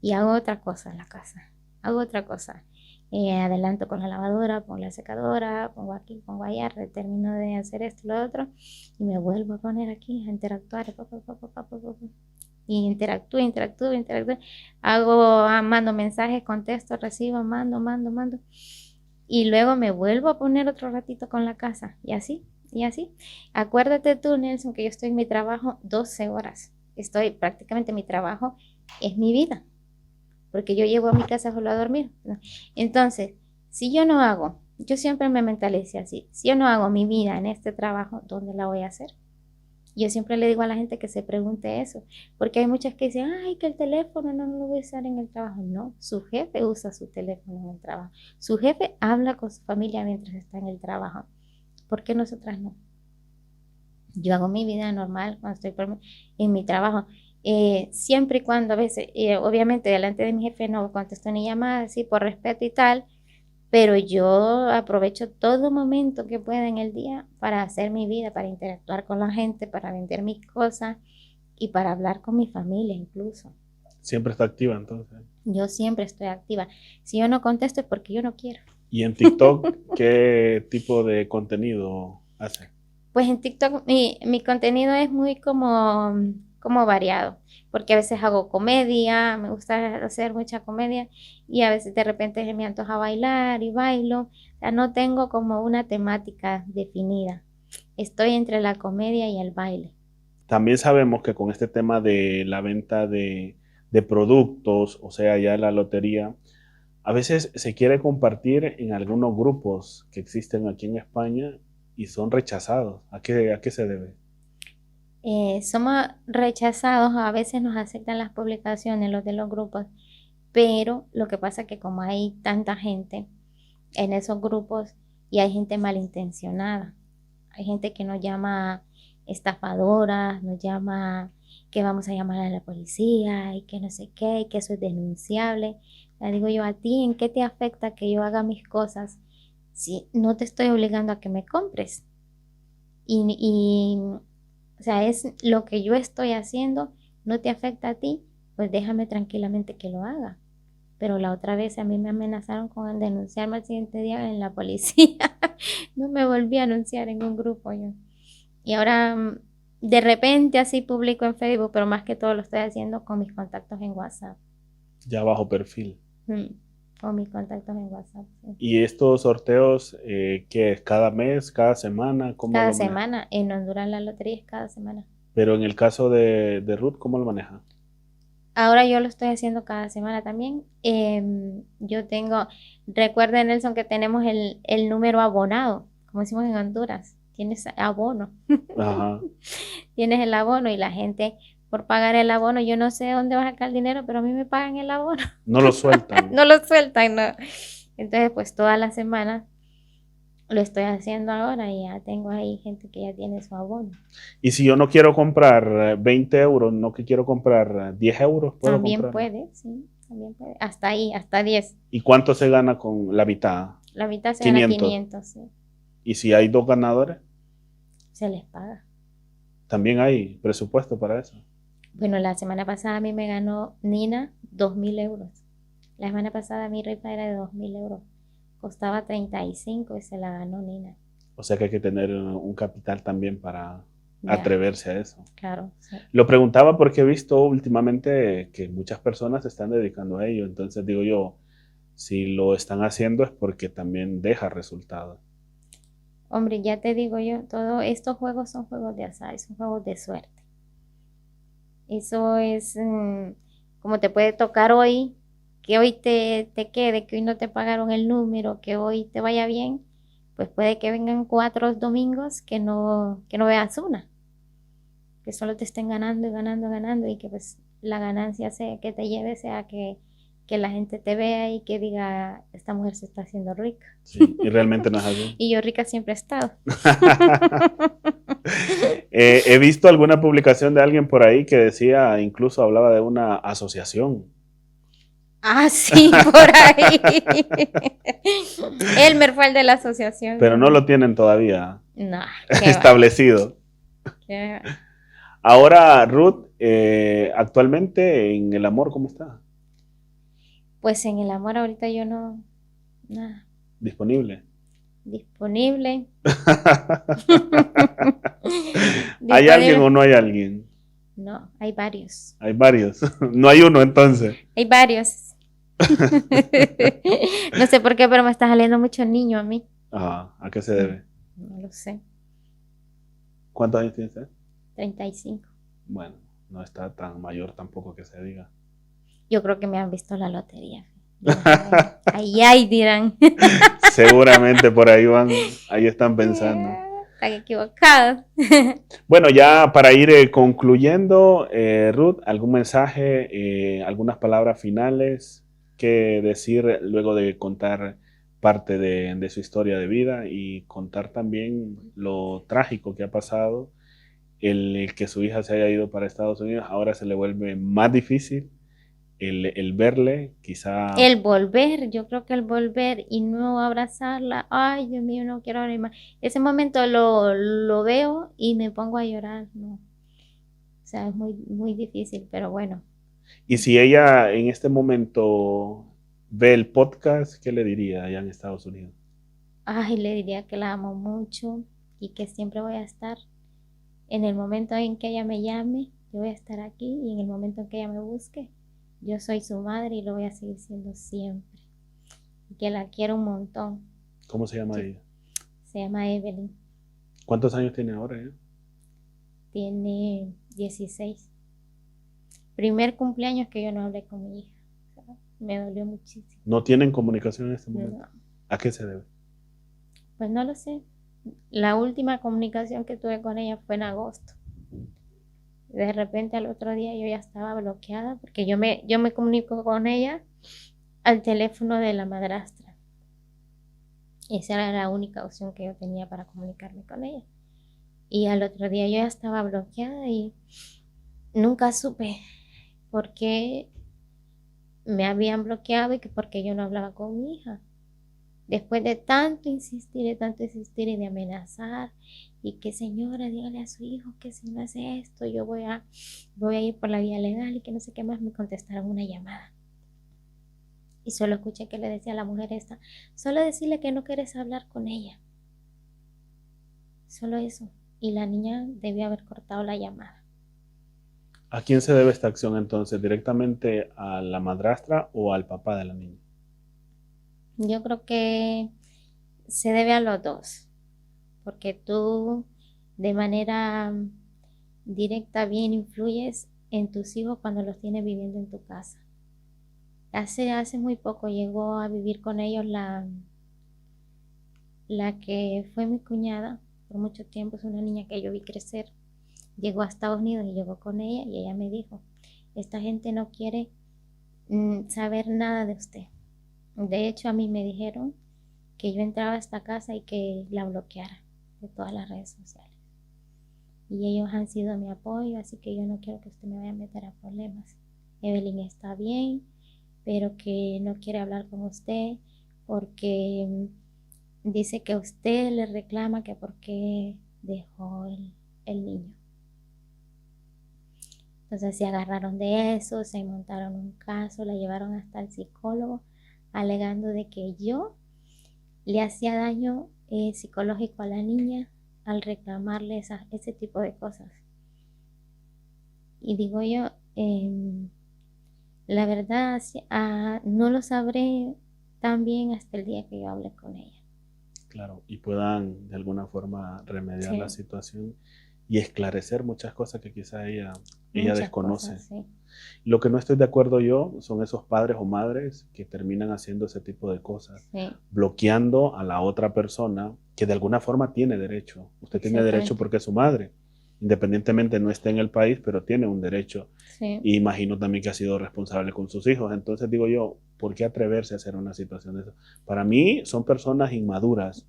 Y hago otra cosa en la casa, hago otra cosa. Adelanto con la lavadora, pongo la secadora, pongo aquí, pongo allá, termino de hacer esto y lo otro, y me vuelvo a poner aquí a interactuar, y interactúo, mando mensajes, contesto, recibo, mando, y luego me vuelvo a poner otro ratito con la casa, y así, y así. Acuérdate tú, Nelson, que yo estoy en mi trabajo 12 horas, estoy prácticamente mi trabajo, es mi vida porque yo llego a mi casa solo a dormir, ¿no? Entonces, si yo no hago, yo siempre me mentalicé así, si yo no hago mi vida en este trabajo, ¿dónde la voy a hacer? Yo siempre le digo a la gente que se pregunte eso, porque hay muchas que dicen, ay, que el teléfono no lo voy a usar en el trabajo. No, su jefe usa su teléfono en el trabajo. Su jefe habla con su familia mientras está en el trabajo. ¿Por qué nosotras no? Yo hago mi vida normal cuando estoy en mi trabajo. Siempre y cuando a veces, obviamente delante de mi jefe no contesto ni llamadas, así por respeto y tal, pero yo aprovecho todo momento que pueda en el día para hacer mi vida, para interactuar con la gente, para vender mis cosas y para hablar con mi familia incluso. Siempre está activa entonces. Yo siempre estoy activa. Si yo no contesto es porque yo no quiero. ¿Y en TikTok qué tipo de contenido hace? Pues en TikTok mi contenido es muy como variado, porque a veces hago comedia, me gusta hacer mucha comedia y a veces de repente se me antoja bailar y bailo. O sea, no tengo como una temática definida. Estoy entre la comedia y el baile. También sabemos que con este tema de la venta de productos, o sea, ya la lotería, a veces se quiere compartir en algunos grupos que existen aquí en España y son rechazados. A qué se debe? Somos rechazados, a veces nos aceptan las publicaciones, los de los grupos, pero lo que pasa es que como hay tanta gente en esos grupos y hay gente malintencionada, hay gente que nos llama estafadoras, nos llama que vamos a llamar a la policía y que no sé qué, y que eso es denunciable. Le digo yo, a ti, ¿en qué te afecta que yo haga mis cosas si no te estoy obligando a que me compres? Y o sea, es lo que yo estoy haciendo, no te afecta a ti, pues déjame tranquilamente que lo haga. Pero la otra vez a mí me amenazaron con denunciarme al siguiente día en la policía. No me volví a anunciar en un grupo yo. Y ahora de repente así publico en Facebook, pero más que todo lo estoy haciendo con mis contactos en WhatsApp. Ya bajo perfil. Mm, Con mis contactos en WhatsApp. Sí. ¿Y estos sorteos, qué es? ¿Cada mes? ¿Cada semana? ¿Cómo Cada lo maneja? semana, en Honduras la lotería es cada semana. Pero en el caso de Ruth, ¿cómo lo maneja? Ahora yo lo estoy haciendo cada semana también. Yo tengo, recuerda Nelson que tenemos el número abonado, como decimos en Honduras. Tienes abono. Ajá. Tienes el abono y la gente por pagar el abono. Yo no sé dónde va a sacar el dinero, pero a mí me pagan el abono. No lo sueltan. No lo sueltan, no. Entonces, pues todas las semanas lo estoy haciendo ahora y ya tengo ahí gente que ya tiene su abono. Y si yo no quiero comprar 20 euros, no que quiero comprar 10 euros, puedo También comprarlo. puede, sí, también puede. Hasta ahí, hasta 10. ¿Y cuánto se gana con la mitad? La mitad se gana 500. 500, sí. Y si hay dos ganadores, Se les paga. también hay presupuesto para eso. Bueno, la semana pasada a mí me ganó Nina 2.000 euros. La semana pasada mi rifa era de 2.000 euros. Costaba 35 y se la ganó Nina. O sea que hay que tener un capital también para Ya, atreverse a eso. claro. Sí. Lo preguntaba porque he visto últimamente que muchas personas se están dedicando a ello. Entonces digo yo, si lo están haciendo es porque también deja resultados. Hombre, ya te digo yo, todos estos juegos son juegos de azar, son juegos de suerte. Eso es como te puede tocar hoy, que hoy te quede, que hoy no te pagaron el número, que hoy te vaya bien, pues puede que vengan 4 domingos que no veas una, que solo te estén ganando y ganando, ganando y que pues la ganancia sea que te lleve, sea que la gente te vea y que diga, esta mujer se está haciendo rica. Sí, y realmente no es así. Y yo rica siempre he estado. He visto alguna publicación de alguien por ahí que decía, incluso hablaba de una asociación. Ah, sí, por ahí. Elmer fue el de la asociación. Pero no ¿No? lo tienen todavía No, qué va, establecido. qué va. Ahora, Ruth, actualmente en el amor, ¿cómo está? Pues en el amor ahorita yo no, nada, Disponible. disponible. ¿Hay alguien o Disponible. no hay alguien? No, hay varios. Hay varios. No hay uno entonces. Hay varios. No sé por qué, pero me está saliendo mucho niño a mí. Ajá, ¿a qué se debe? No lo sé. ¿Cuántos años tiene usted? 35. Bueno, no está tan mayor tampoco que se diga. Yo creo que me han visto la lotería. Dirán, ay, ay, dirán. Seguramente por ahí van, ahí están pensando. Están equivocados. Bueno, ya para ir concluyendo, Ruth, ¿algún mensaje, algunas palabras finales que decir luego de contar parte de su historia de vida y contar también lo trágico que ha pasado, el que su hija se haya ido para Estados Unidos, ahora se le vuelve más difícil el verle, quizá, El volver, yo creo que el volver y no abrazarla, ay, Dios mío, no quiero abrir más. Ese momento lo veo y me pongo a llorar, no. O sea, es muy, muy difícil, pero bueno. y si ella en este momento ve el podcast, ¿qué le diría allá en Estados Unidos? Ay, le diría que la amo mucho y que siempre voy a estar. En el momento en que ella me llame, yo voy a estar aquí y en el momento en que ella me busque, yo soy su madre y lo voy a seguir siendo siempre. Y que la quiero un montón. ¿Cómo se llama Sí, ella? se llama Evelyn. ¿Cuántos años tiene ahora ella? Tiene 16. Primer cumpleaños que yo no hablé con mi hija. O sea, me dolió muchísimo. ¿No tienen comunicación en este momento? No, ¿A qué se debe? pues no lo sé. La última comunicación que tuve con ella fue en agosto. De repente al otro día yo ya estaba bloqueada porque yo me comunico con ella al teléfono de la madrastra. Esa era la única opción que yo tenía para comunicarme con ella. Y al otro día yo ya estaba bloqueada y nunca supe por qué me habían bloqueado y que por qué yo no hablaba con mi hija. Después de tanto insistir y de amenazar y que señora, dígale a su hijo que si no hace esto, yo voy a ir por la vía legal y que no sé qué más, me contestaron una llamada. Y solo escuché que le decía a la mujer esta, solo decirle que no quieres hablar con ella. Solo eso. Y la niña debió haber cortado la llamada. ¿A quién se debe esta acción entonces? ¿Directamente a la madrastra o al papá de la niña? Yo creo que se debe a los dos, porque tú de manera directa bien influyes en tus hijos cuando los tienes viviendo en tu casa. Hace muy poco llegó a vivir con ellos la que fue mi cuñada por mucho tiempo, es una niña que yo vi crecer llegó a Estados Unidos y llegó con ella y ella me dijo, esta gente no quiere saber nada de usted. De hecho, a mí me dijeron que yo entraba a esta casa y que la bloqueara de todas las redes sociales. Y ellos han sido mi apoyo, así que yo no quiero que usted me vaya a meter a problemas. Evelyn está bien, pero que no quiere hablar con usted porque dice que usted le reclama que por qué dejó el niño. Entonces se agarraron de eso, se montaron un caso, la llevaron hasta el psicólogo, alegando de que yo le hacía daño psicológico a la niña al reclamarle ese tipo de cosas. Y digo yo, la verdad no lo sabré tan bien hasta el día que yo hable con ella. Claro, y puedan de alguna forma remediar Sí. la situación y esclarecer muchas cosas que quizá ella Muchas desconoce. cosas, sí. Lo que no estoy de acuerdo yo son esos padres o madres que terminan haciendo ese tipo de cosas, Sí, bloqueando a la otra persona que de alguna forma tiene derecho. Usted tiene derecho exactamente. porque es su madre, independientemente no esté en el país, pero tiene un derecho. Sí. Y imagino también que ha sido responsable con sus hijos. Entonces digo yo, ¿por qué atreverse a hacer una situación de eso? Para mí son personas inmaduras.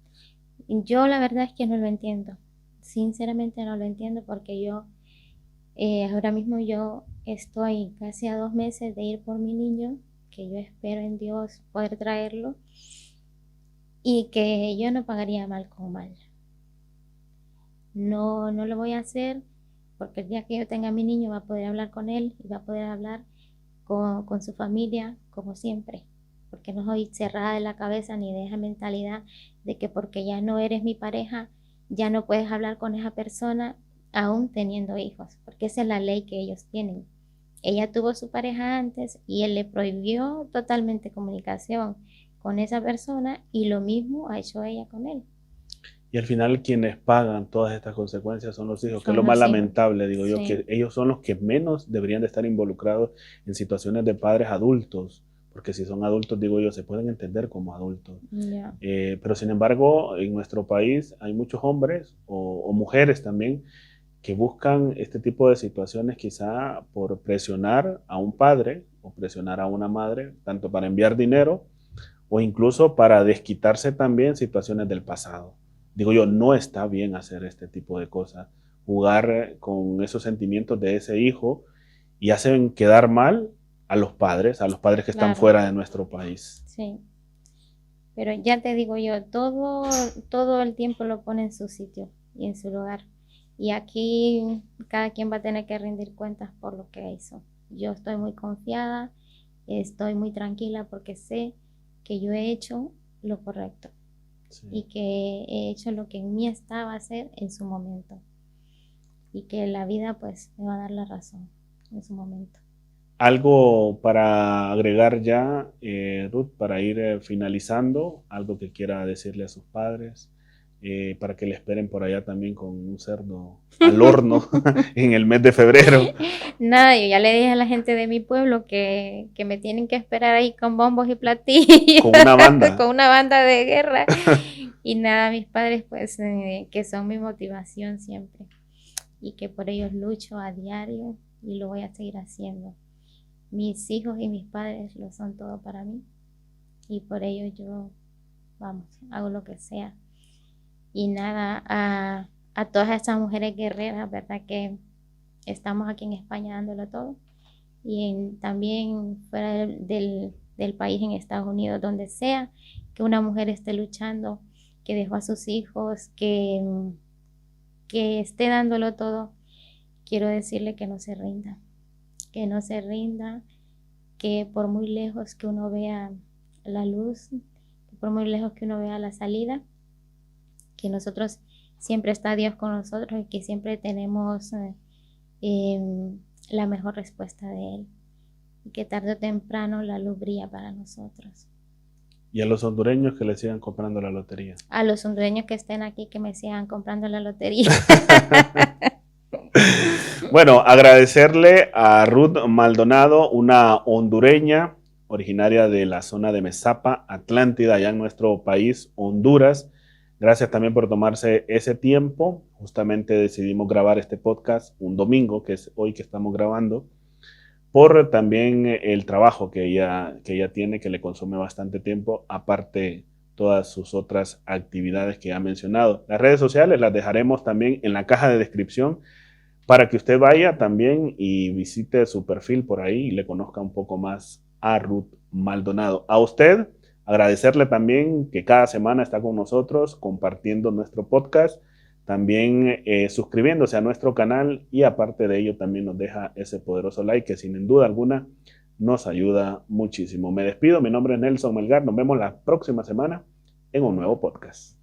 Yo la verdad es que no lo entiendo. Sinceramente no lo entiendo porque yo, ahora mismo yo estoy casi a 2 meses de ir por mi niño, que yo espero en Dios poder traerlo y que yo no pagaría mal con mal. No, no lo voy a hacer porque el día que yo tenga a mi niño va a poder hablar con él y va a poder hablar con su familia como siempre. Porque no soy cerrada de la cabeza ni de esa mentalidad de que porque ya no eres mi pareja, ya no puedes hablar con esa persona aún teniendo hijos, porque esa es la ley que ellos tienen. Ella tuvo su pareja antes y él le prohibió totalmente comunicación con esa persona y lo mismo ha hecho ella con él. Y al final quienes pagan todas estas consecuencias son los hijos, que es lo Son más los hijos. lamentable, digo yo, Sí, que ellos son los que menos deberían de estar involucrados en situaciones de padres adultos, porque si son adultos, digo yo, se pueden entender como adultos. ya. Pero sin embargo, en nuestro país hay muchos hombres o mujeres también que buscan este tipo de situaciones quizá por presionar a un padre o presionar a una madre, tanto para enviar dinero o incluso para desquitarse también situaciones del pasado. Digo yo, no está bien hacer este tipo de cosas, jugar con esos sentimientos de ese hijo y hacen quedar mal a los padres que están Claro, fuera de nuestro país. sí. Pero ya te digo yo, todo el tiempo lo pone en su sitio y en su lugar. Y aquí cada quien va a tener que rendir cuentas por lo que hizo. Yo estoy muy confiada, estoy muy tranquila porque sé que yo he hecho lo correcto Sí. y que he hecho lo que en mí estaba a hacer en su momento. Y que la vida pues me va a dar la razón en su momento. Algo para agregar ya, Ruth, para ir finalizando, algo que quiera decirle a sus padres, para que le esperen por allá también con un cerdo al horno en el mes de febrero. Nada, yo ya le dije a la gente de mi pueblo que me tienen que esperar ahí con bombos y platillos, Con una banda. con una banda de guerra. Y nada, mis padres pues que son mi motivación siempre y que por ellos lucho a diario y lo voy a seguir haciendo. Mis hijos y mis padres lo son todo para mí y por ello yo, vamos, hago lo que sea. Y nada, a todas esas mujeres guerreras, ¿verdad? Que estamos aquí en España dándolo todo y también fuera del país, en Estados Unidos, donde sea que una mujer esté luchando, que dejó a sus hijos, que esté dándolo todo, quiero decirle que no se rinda, que no se rinda, que por muy lejos que uno vea la luz, que por muy lejos que uno vea la salida, que nosotros siempre está Dios con nosotros y que siempre tenemos la mejor respuesta de Él y que tarde o temprano la luz brilla para nosotros. Y a los hondureños que le sigan comprando la lotería. A los hondureños que estén aquí que me sigan comprando la lotería. Bueno, agradecerle a Ruth Maldonado, una hondureña originaria de la zona de Mesapa, Atlántida, allá en nuestro país, Honduras, Gracias también por tomarse ese tiempo. Justamente decidimos grabar este podcast un domingo, que es hoy que estamos grabando, por también el trabajo que ella tiene, que le consume bastante tiempo, aparte todas sus otras actividades que ha mencionado. Las redes sociales las dejaremos también en la caja de descripción para que usted vaya también y visite su perfil por ahí y le conozca un poco más a Ruth Maldonado. A usted, agradecerle también que cada semana está con nosotros compartiendo nuestro podcast, también suscribiéndose a nuestro canal y aparte de ello también nos deja ese poderoso like que sin duda alguna nos ayuda muchísimo. Me despido, mi nombre es Nelson Melgar, nos vemos la próxima semana en un nuevo podcast.